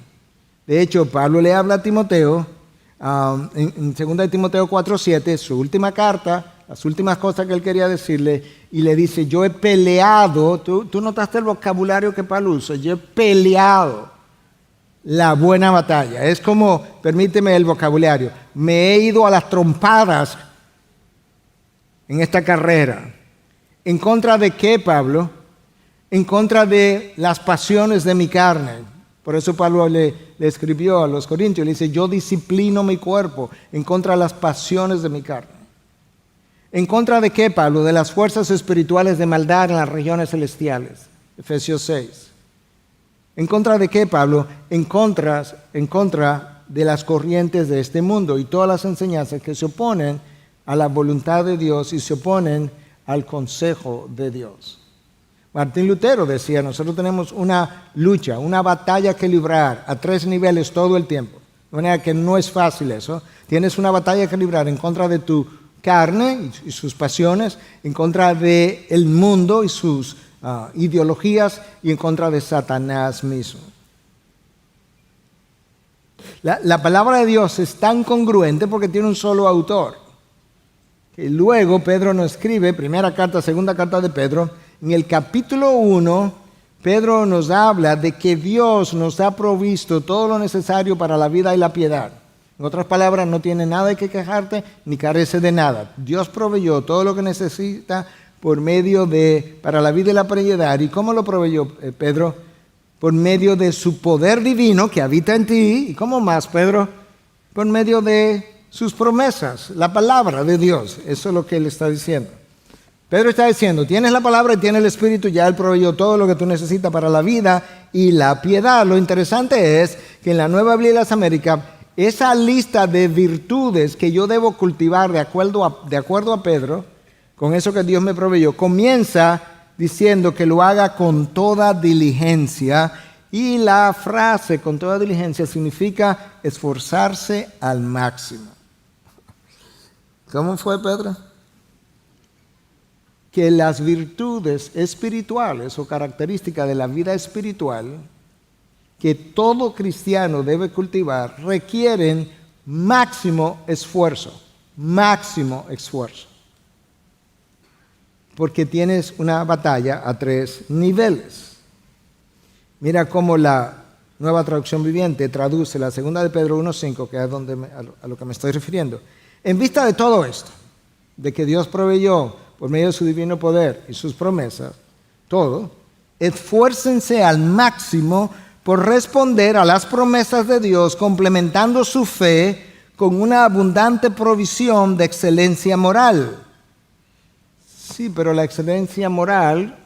De hecho, Pablo le habla a Timoteo, en 2 Timoteo 4:7, su última carta, las últimas cosas que él quería decirle, y le dice, yo he peleado, tú notaste el vocabulario que Pablo usa, yo he peleado la buena batalla. Es como, permíteme el vocabulario, me he ido a las trompadas en esta carrera. ¿En contra de qué, Pablo? En contra de las pasiones de mi carne. Por eso Pablo le escribió a los Corintios, le dice, yo disciplino mi cuerpo en contra de las pasiones de mi carne. ¿En contra de qué, Pablo? De las fuerzas espirituales de maldad en las regiones celestiales. Efesios 6. ¿En contra de qué, Pablo? En contra de las corrientes de este mundo y todas las enseñanzas que se oponen a la voluntad de Dios y se oponen al consejo de Dios. Martín Lutero decía, nosotros tenemos una lucha, una batalla que librar a 3 niveles todo el tiempo. De manera que no es fácil eso. Tienes una batalla que librar en contra de tu carne y sus pasiones, en contra del mundo y sus ideologías y en contra de Satanás mismo. La palabra de Dios es tan congruente porque tiene un solo autor. Y luego Pedro nos escribe, primera carta, segunda carta de Pedro. En el capítulo 1, Pedro nos habla de que Dios nos ha provisto todo lo necesario para la vida y la piedad. En otras palabras, no tiene nada de que quejarte ni carece de nada. Dios proveyó todo lo que necesita para la vida y la piedad. ¿Y cómo lo proveyó Pedro? Por medio de su poder divino que habita en ti. ¿Y cómo más, Pedro? Por medio de sus promesas, la palabra de Dios. Eso es lo que él está diciendo. Pedro está diciendo, tienes la palabra y tienes el Espíritu, ya Él proveyó todo lo que tú necesitas para la vida y la piedad. Lo interesante es que en la Nueva Biblia de las Américas, esa lista de virtudes que yo debo cultivar de acuerdo a Pedro, con eso que Dios me proveyó, comienza diciendo que lo haga con toda diligencia. Y la frase con toda diligencia significa esforzarse al máximo. ¿Cómo fue, Pedro? Que las virtudes espirituales o características de la vida espiritual que todo cristiano debe cultivar requieren máximo esfuerzo, porque tienes una batalla a 3 niveles. Mira cómo la Nueva Traducción Viviente traduce la segunda de Pedro 1:5, que es a lo que me estoy refiriendo. En vista de todo esto, de que Dios proveyó por medio de su divino poder y sus promesas, todo, esfuércense al máximo por responder a las promesas de Dios, complementando su fe con una abundante provisión de excelencia moral. Sí, pero la excelencia moral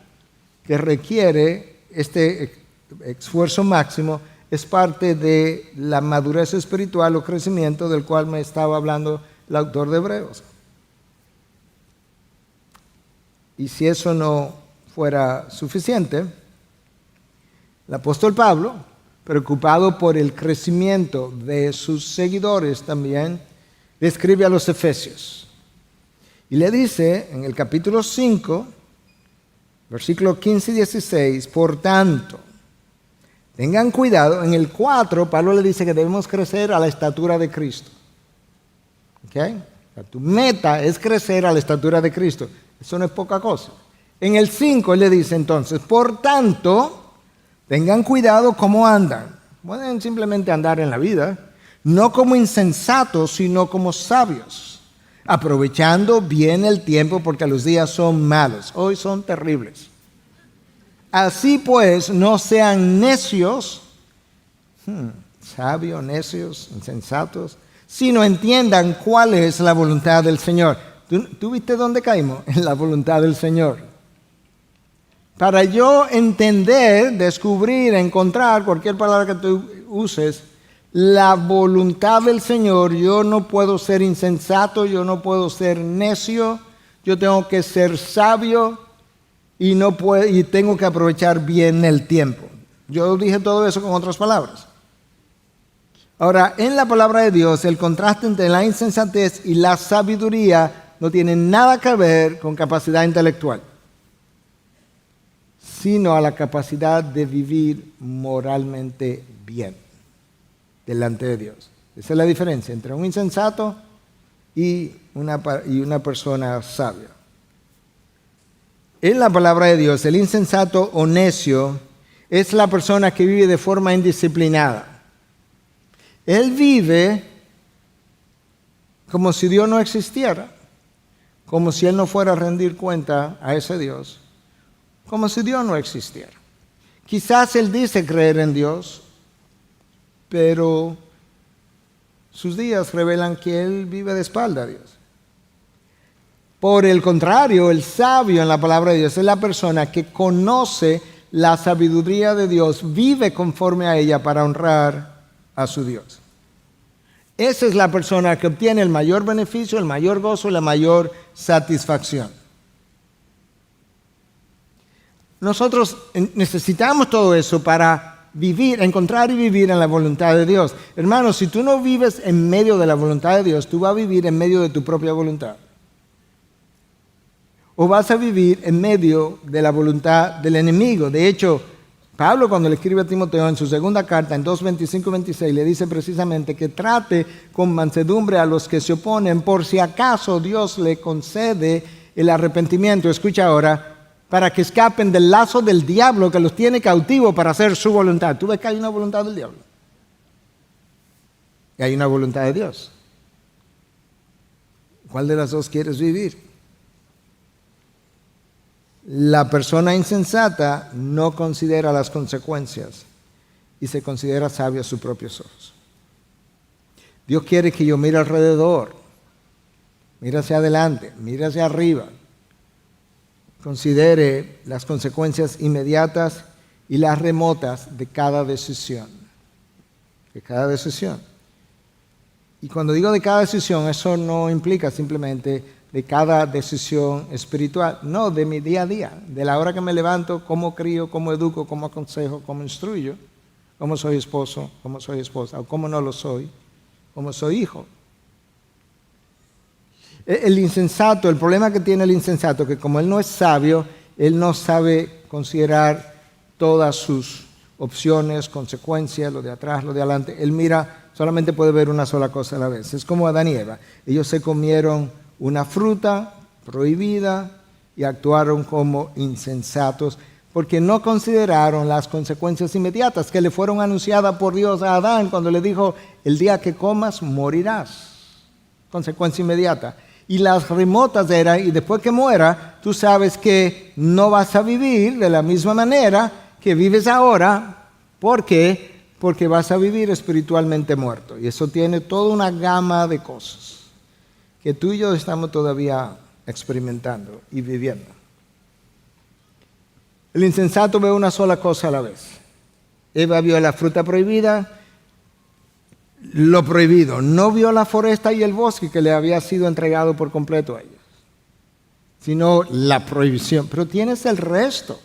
que requiere este esfuerzo máximo es parte de la madurez espiritual o crecimiento del cual me estaba hablando el autor de Hebreos. Y si eso no fuera suficiente, el apóstol Pablo, preocupado por el crecimiento de sus seguidores también, le escribe a los Efesios. Y le dice en el capítulo 5, versículos 15 y 16, por tanto, tengan cuidado. En el 4, Pablo le dice que debemos crecer a la estatura de Cristo. ¿Okay? O sea, tu meta es crecer a la estatura de Cristo. Eso no es poca cosa. En el 5 él le dice entonces, por tanto, tengan cuidado cómo andan. Pueden simplemente andar en la vida, no como insensatos, sino como sabios, aprovechando bien el tiempo porque los días son malos. Hoy son terribles. Así pues, no sean necios, sabios, necios, insensatos, sino entiendan cuál es la voluntad del Señor. ¿Tú viste dónde caímos? En la voluntad del Señor. Para yo entender, descubrir, encontrar, cualquier palabra que tú uses, la voluntad del Señor, yo no puedo ser insensato, yo no puedo ser necio, yo tengo que ser sabio y tengo que aprovechar bien el tiempo. Yo dije todo eso con otras palabras. Ahora, en la palabra de Dios, el contraste entre la insensatez y la sabiduría no tiene nada que ver con capacidad intelectual, sino a la capacidad de vivir moralmente bien delante de Dios. Esa es la diferencia entre un insensato y una persona sabia. En la palabra de Dios, el insensato o necio es la persona que vive de forma indisciplinada. Él vive como si Dios no existiera, como si él no fuera a rendir cuenta a ese Dios, como si Dios no existiera. Quizás él dice creer en Dios, pero sus días revelan que él vive de espalda a Dios. Por el contrario, el sabio en la palabra de Dios es la persona que conoce la sabiduría de Dios, vive conforme a ella para honrar a su Dios. Esa es la persona que obtiene el mayor beneficio, el mayor gozo y la mayor satisfacción. Nosotros necesitamos todo eso para vivir, encontrar y vivir en la voluntad de Dios. Hermanos, si tú no vives en medio de la voluntad de Dios, tú vas a vivir en medio de tu propia voluntad. O vas a vivir en medio de la voluntad del enemigo. De hecho, Pablo, cuando le escribe a Timoteo en su segunda carta, en 2:25-26, le dice precisamente que trate con mansedumbre a los que se oponen, por si acaso Dios le concede el arrepentimiento. Escucha ahora, para que escapen del lazo del diablo que los tiene cautivos para hacer su voluntad. ¿Tú ves que hay una voluntad del diablo? Y hay una voluntad de Dios. ¿Cuál de las dos quieres vivir? La persona insensata no considera las consecuencias y se considera sabio a sus propios ojos. Dios quiere que yo mire alrededor, mire hacia adelante, mire hacia arriba, considere las consecuencias inmediatas y las remotas de cada decisión. De cada decisión. Y cuando digo de cada decisión, eso no implica simplemente de cada decisión espiritual. No, de mi día a día, de la hora que me levanto, cómo crío, cómo educo, cómo aconsejo, cómo instruyo, cómo soy esposo, cómo soy esposa, o cómo no lo soy, cómo soy hijo. El insensato, el problema que tiene el insensato, que como él no es sabio, él no sabe considerar todas sus opciones, consecuencias, lo de atrás, lo de adelante. Él mira, solamente puede ver una sola cosa a la vez. Es como Adán y Eva. Ellos se comieron una fruta prohibida y actuaron como insensatos porque no consideraron las consecuencias inmediatas que le fueron anunciadas por Dios a Adán cuando le dijo, el día que comas morirás. Consecuencia inmediata. Y las remotas eran, y después que muera, tú sabes que no vas a vivir de la misma manera que vives ahora. ¿Por qué? Porque vas a vivir espiritualmente muerto. Y eso tiene toda una gama de cosas que tú y yo estamos todavía experimentando y viviendo. El insensato ve una sola cosa a la vez. Eva vio la fruta prohibida, lo prohibido. No vio la foresta y el bosque que le había sido entregado por completo a ellos, sino la prohibición. Pero tienes el resto.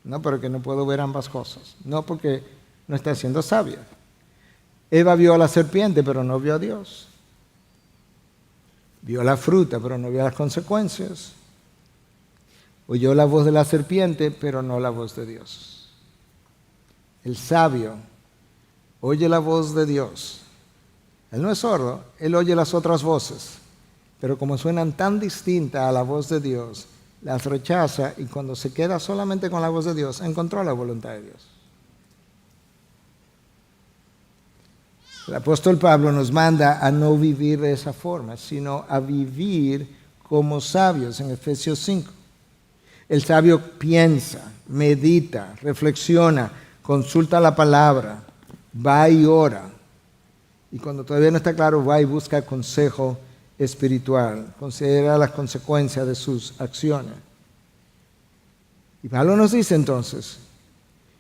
No, pero que no puedo ver ambas cosas. No, porque no está siendo sabia. Eva vio a la serpiente, pero no vio a Dios. Vio la fruta, pero no vio las consecuencias. Oyó la voz de la serpiente, pero no la voz de Dios. El sabio oye la voz de Dios. Él no es sordo, él oye las otras voces, pero como suenan tan distintas a la voz de Dios, las rechaza y cuando se queda solamente con la voz de Dios, encontró la voluntad de Dios. El apóstol Pablo nos manda a no vivir de esa forma, sino a vivir como sabios en Efesios 5. El sabio piensa, medita, reflexiona, consulta la palabra, va y ora. Y cuando todavía no está claro, va y busca consejo espiritual, considera las consecuencias de sus acciones. Y Pablo nos dice entonces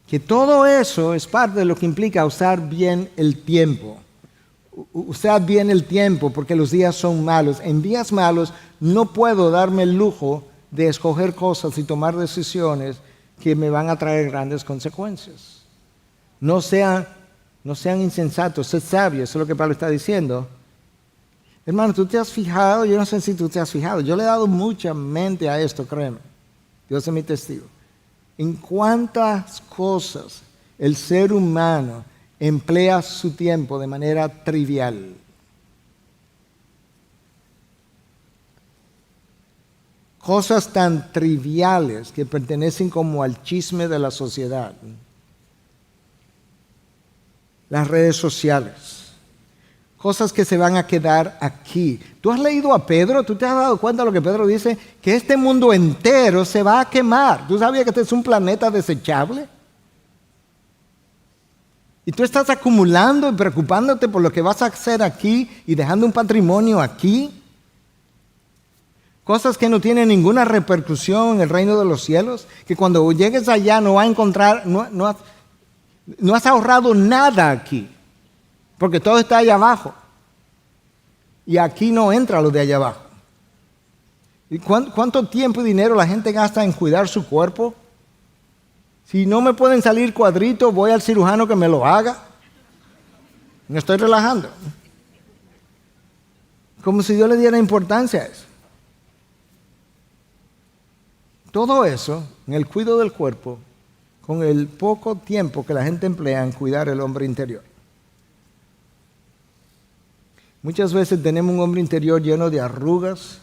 que todo eso es parte de lo que implica usar bien el tiempo. Usar bien el tiempo porque los días son malos. En días malos no puedo darme el lujo de escoger cosas y tomar decisiones que me van a traer grandes consecuencias. No sean insensatos, sed sabios, eso es lo que Pablo está diciendo. Hermano, tú te has fijado, yo no sé si tú te has fijado, yo le he dado mucha mente a esto, créeme. Dios es mi testigo. En cuántas cosas el ser humano emplea su tiempo de manera trivial. Cosas tan triviales que pertenecen como al chisme de la sociedad. Las redes sociales. Cosas que se van a quedar aquí. ¿Tú has leído a Pedro? ¿Tú te has dado cuenta de lo que Pedro dice? Que este mundo entero se va a quemar. ¿Tú sabías que este es un planeta desechable? Y tú estás acumulando y preocupándote por lo que vas a hacer aquí y dejando un patrimonio aquí. Cosas que no tienen ninguna repercusión en el reino de los cielos. Que cuando llegues allá no vas a encontrar, no has ahorrado nada aquí. Porque todo está allá abajo. Y aquí no entra lo de allá abajo. ¿Y cuánto tiempo y dinero la gente gasta en cuidar su cuerpo? Si no me pueden salir cuadritos, voy al cirujano que me lo haga. Me estoy relajando. Como si Dios le diera importancia a eso. Todo eso, en el cuidado del cuerpo, con el poco tiempo que la gente emplea en cuidar el hombre interior. Muchas veces tenemos un hombre interior lleno de arrugas,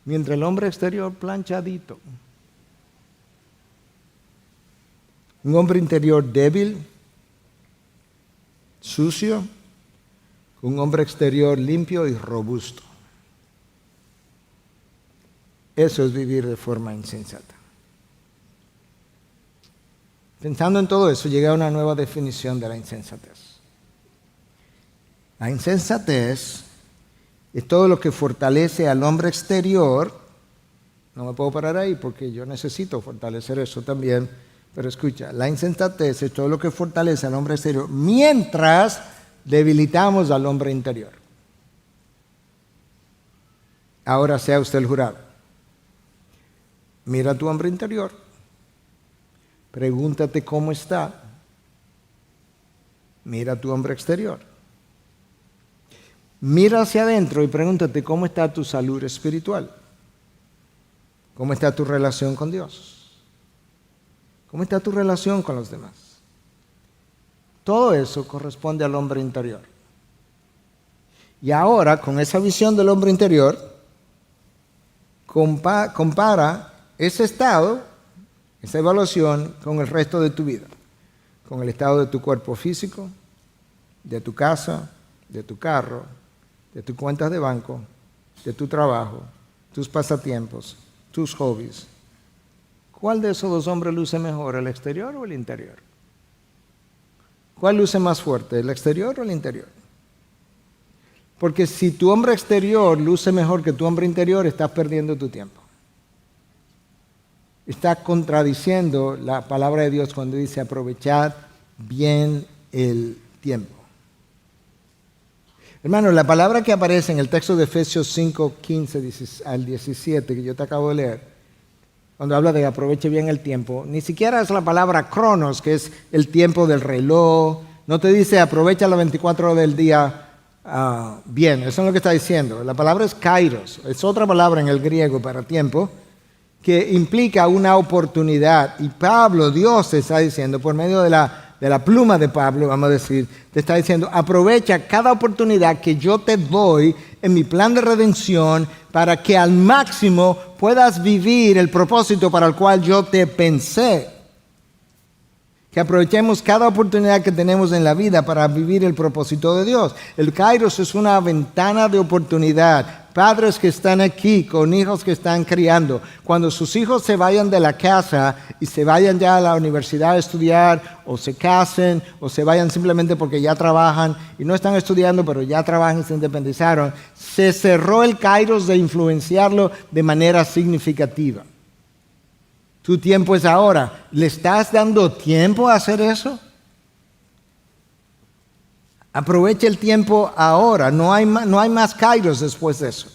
mientras el hombre exterior planchadito. Un hombre interior débil, sucio, un hombre exterior limpio y robusto. Eso es vivir de forma insensata. Pensando en todo eso, llegué a una nueva definición de la insensatez. La insensatez es todo lo que fortalece al hombre exterior. No me puedo parar ahí porque yo necesito fortalecer eso también. Pero escucha, la insensatez es todo lo que fortalece al hombre exterior mientras debilitamos al hombre interior. Ahora sea usted el jurado. Mira a tu hombre interior. Pregúntate cómo está. Mira a tu hombre exterior. Mira hacia adentro y pregúntate cómo está tu salud espiritual. ¿Cómo está tu relación con Dios? ¿Cómo está tu relación con los demás? Todo eso corresponde al hombre interior. Y ahora, con esa visión del hombre interior, compara ese estado, esa evaluación, con el resto de tu vida. Con el estado de tu cuerpo físico, de tu casa, de tu carro, de tus cuentas de banco, de tu trabajo, tus pasatiempos, tus hobbies. ¿Cuál de esos dos hombres luce mejor, el exterior o el interior? ¿Cuál luce más fuerte, el exterior o el interior? Porque si tu hombre exterior luce mejor que tu hombre interior, estás perdiendo tu tiempo. está contradiciendo la palabra de Dios cuando dice aprovechad bien el tiempo. Hermano, la palabra que aparece en el texto de Efesios 5, 15 al 17, que yo te acabo de leer, cuando habla de aproveche bien el tiempo, ni siquiera es la palabra cronos, que es el tiempo del reloj. No te dice aprovecha las 24 horas del día bien, eso es lo que está diciendo. La palabra es kairos, es otra palabra en el griego para tiempo, que implica una oportunidad. Y Pablo, Dios te está diciendo, por medio de la pluma de Pablo, vamos a decir, te está diciendo, aprovecha cada oportunidad que yo te doy en mi plan de redención para que al máximo puedas vivir el propósito para el cual yo te pensé. Que aprovechemos cada oportunidad que tenemos en la vida para vivir el propósito de Dios. El Kairos es una ventana de oportunidad. Padres que están aquí con hijos que están criando, cuando sus hijos se vayan de la casa y se vayan ya a la universidad a estudiar, o se casen, o se vayan simplemente porque ya trabajan y no están estudiando, pero ya trabajan y se independizaron, se cerró el Kairos de influenciarlo de manera significativa. Tu tiempo es ahora. ¿Le estás dando tiempo a hacer eso? Aprovecha el tiempo ahora. No hay más Kairos después de eso.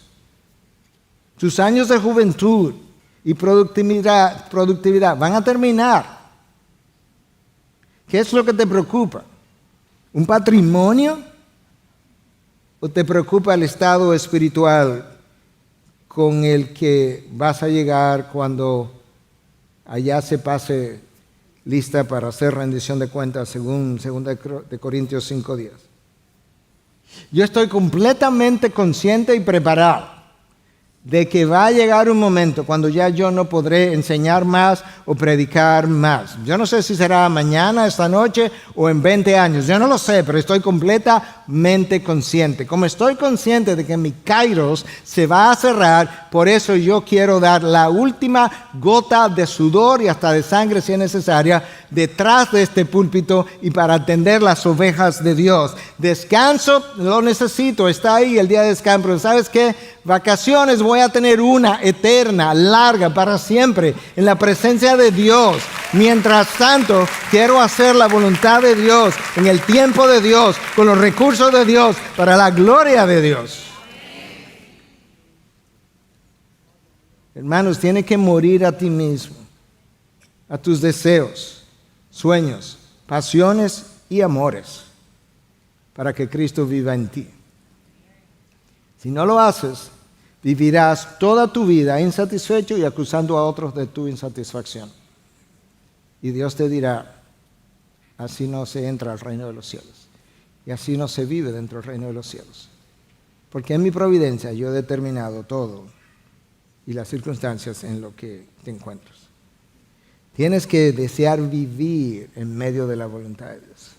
Tus años de juventud y productividad van a terminar. ¿Qué es lo que te preocupa? ¿Un patrimonio? ¿O te preocupa el estado espiritual con el que vas a llegar cuando allá se pase lista para hacer rendición de cuentas según 2 Corintios 5:10? Yo estoy completamente consciente y preparado de que va a llegar un momento cuando ya yo no podré enseñar más o predicar más. Yo no sé si será mañana, esta noche o en 20 años. Yo no lo sé, pero estoy completamente consciente. Como estoy consciente de que mi Kairos se va a cerrar, por eso yo quiero dar la última gota de sudor y hasta de sangre si es necesaria detrás de este púlpito y para atender las ovejas de Dios. Descanso, lo necesito, está ahí el día de descanso. Pero ¿sabes qué? Vacaciones voy a tener una eterna, larga, para siempre, en la presencia de Dios. Mientras tanto, quiero hacer la voluntad de Dios, en el tiempo de Dios, con los recursos de Dios, para la gloria de Dios. Hermanos, tienes que morir a ti mismo, a tus deseos, sueños, pasiones y amores, para que Cristo viva en ti. Si no lo haces, vivirás toda tu vida insatisfecho y acusando a otros de tu insatisfacción. Y Dios te dirá, así no se entra al reino de los cielos. Y así no se vive dentro del reino de los cielos. Porque en mi providencia yo he determinado todo y las circunstancias en lo que te encuentras. Tienes que desear vivir en medio de la voluntad de Dios.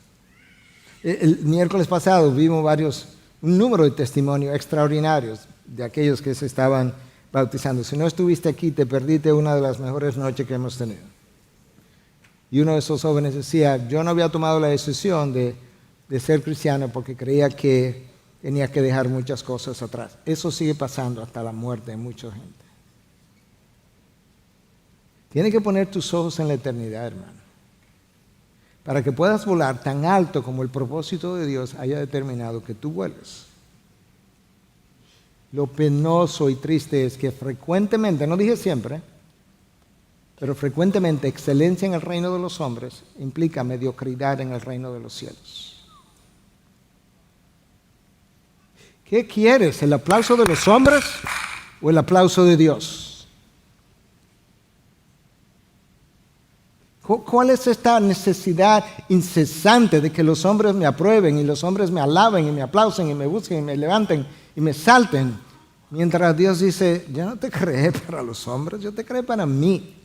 El miércoles pasado vimos un número de testimonios extraordinarios de aquellos que se estaban bautizando. Si no estuviste aquí, te perdiste una de las mejores noches que hemos tenido. Y uno de esos jóvenes decía, yo no había tomado la decisión de ser cristiano porque creía que tenía que dejar muchas cosas atrás. Eso sigue pasando hasta la muerte de mucha gente. Tienes que poner tus ojos en la eternidad, hermano, para que puedas volar tan alto como el propósito de Dios haya determinado que tú vueles. Lo penoso y triste es que frecuentemente, no dije siempre, pero frecuentemente excelencia en el reino de los hombres implica mediocridad en el reino de los cielos. ¿Qué quieres? ¿El aplauso de los hombres o el aplauso de Dios? ¿Cuál es esta necesidad incesante de que los hombres me aprueben y los hombres me alaben y me aplauden y me busquen y me levanten y me salten? Mientras Dios dice, yo no te creé para los hombres, yo te creé para mí.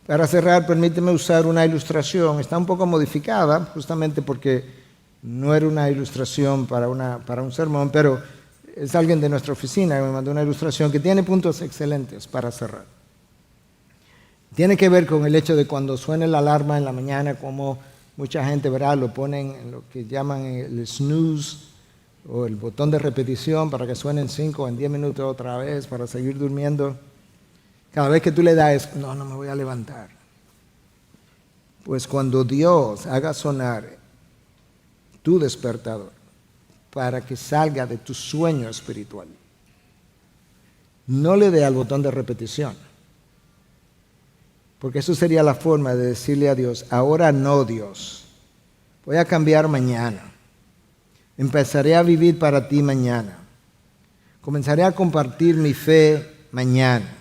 Para cerrar, permíteme usar una ilustración. Está un poco modificada, justamente porque no era una ilustración para un sermón, pero es alguien de nuestra oficina que me mandó una ilustración que tiene puntos excelentes para cerrar. Tiene que ver con el hecho de cuando suena la alarma en la mañana, como mucha gente, ¿verdad?, lo ponen en lo que llaman el snooze o el botón de repetición para que suene en 5 o en 10 minutos otra vez para seguir durmiendo. Cada vez que tú le das, no me voy a levantar. Pues cuando Dios haga sonar tu despertador para que salga de tu sueño espiritual, no le dé al botón de repetición. Porque eso sería la forma de decirle a Dios, ahora no, Dios, voy a cambiar mañana. Empezaré a vivir para ti mañana. Comenzaré a compartir mi fe mañana.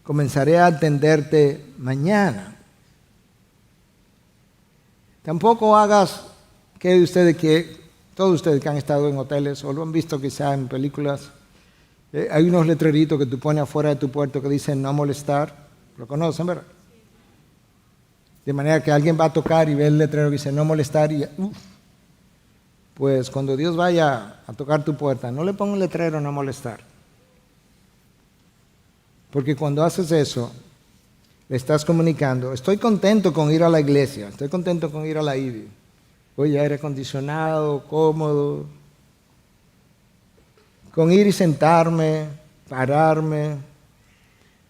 Comenzaré a atenderte mañana. Tampoco hagas todos ustedes que han estado en hoteles o lo han visto quizá en películas, hay unos letreritos que tú pones afuera de tu puerta que dicen no molestar. Lo conocen, ¿verdad? De manera que alguien va a tocar y ve el letrero que dice no molestar y pues cuando Dios vaya a tocar tu puerta, no le ponga un letrero no molestar. Porque cuando haces eso, le estás comunicando, estoy contento con ir a la iglesia, estoy contento con ir a la IBI. Oye, aire acondicionado, cómodo. Con ir y sentarme, pararme,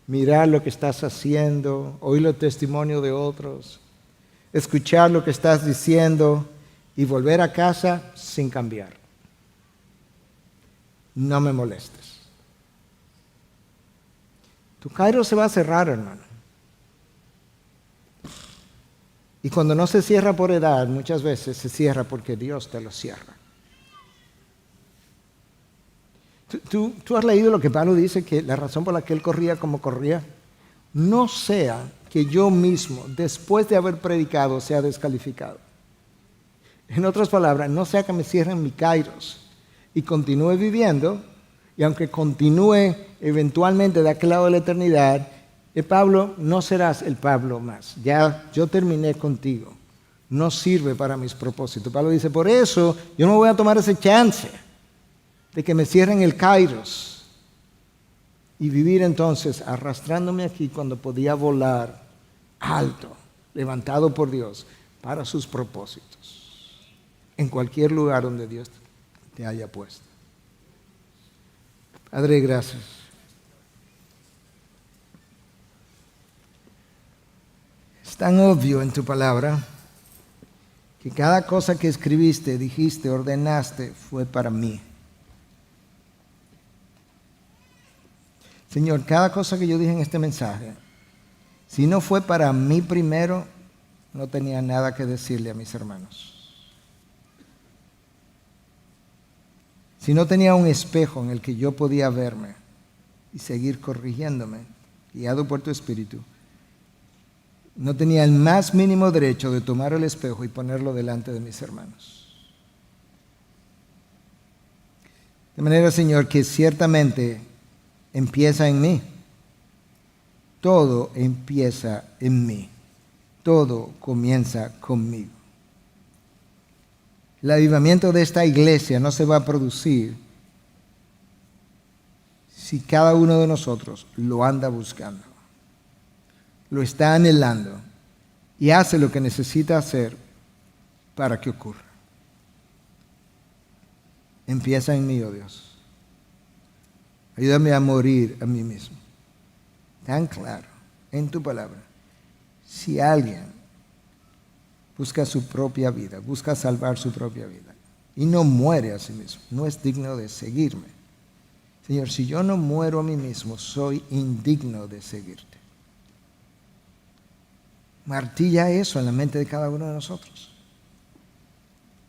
mirar lo que estás haciendo, oír los testimonios de otros, escuchar lo que estás diciendo y volver a casa sin cambiar. No me molestes. Tu Kairos se va a cerrar, hermano. Y cuando no se cierra por edad, muchas veces se cierra porque Dios te lo cierra. ¿Tú has leído lo que Pablo dice, que la razón por la que él corría como corría? No sea que yo mismo, después de haber predicado, sea descalificado. En otras palabras, no sea que me cierren mi Kairos y continúe viviendo, y aunque continúe eventualmente de aquel lado de la eternidad, Pablo, no serás el Pablo más. Ya yo terminé contigo. No sirve para mis propósitos. Pablo dice, por eso yo no voy a tomar ese chance de que me cierren el Kairos y vivir entonces arrastrándome aquí cuando podía volar alto, levantado por Dios para sus propósitos, en cualquier lugar donde Dios te haya puesto. Padre, gracias. Es tan obvio en tu palabra que cada cosa que escribiste, dijiste, ordenaste, fue para mí. Señor, cada cosa que yo dije en este mensaje, si no fue para mí primero, no tenía nada que decirle a mis hermanos. Si no tenía un espejo en el que yo podía verme y seguir corrigiéndome, guiado por tu Espíritu, no tenía el más mínimo derecho de tomar el espejo y ponerlo delante de mis hermanos. De manera, Señor, que ciertamente empieza en mí. Todo empieza en mí. Todo comienza conmigo. El avivamiento de esta iglesia no se va a producir si cada uno de nosotros lo anda buscando, lo está anhelando y hace lo que necesita hacer para que ocurra. Empieza en mí, oh Dios. Ayúdame a morir a mí mismo. Tan claro en tu palabra. Si alguien busca su propia vida, busca salvar su propia vida y no muere a sí mismo, no es digno de seguirme. Señor, si yo no muero a mí mismo, soy indigno de seguirte. Martilla eso en la mente de cada uno de nosotros.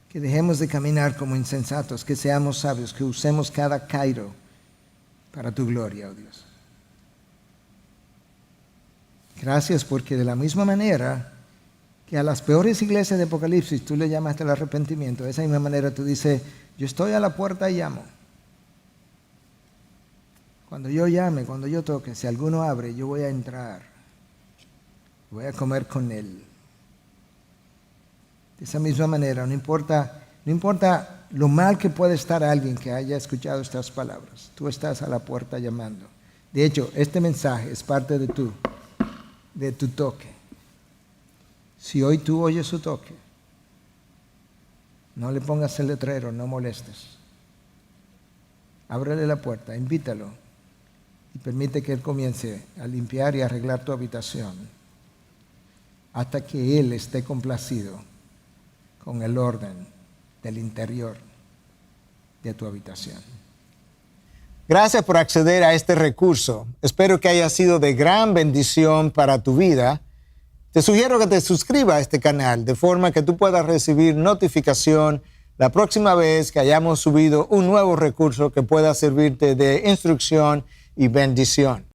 Que dejemos de caminar como insensatos, que seamos sabios, que usemos cada Kairo para tu gloria, oh Dios. Gracias porque de la misma manera que a las peores iglesias de Apocalipsis tú le llamaste al arrepentimiento, de esa misma manera tú dices, yo estoy a la puerta y llamo. Cuando yo llame, cuando yo toque, si alguno abre, yo voy a entrar. Voy a comer con él. De esa misma manera, no importa lo mal que puede estar alguien que haya escuchado estas palabras. Tú estás a la puerta llamando. De hecho, este mensaje es parte de tu toque. Si hoy tú oyes su toque, No le pongas el letrero, no molestes. Ábrele la puerta, invítalo y permite que Él comience a limpiar y arreglar tu habitación hasta que Él esté complacido con el orden del interior de tu habitación. Gracias por acceder a este recurso. Espero que haya sido de gran bendición para tu vida. Te sugiero que te suscribas a este canal de forma que tú puedas recibir notificación la próxima vez que hayamos subido un nuevo recurso que pueda servirte de instrucción y bendición.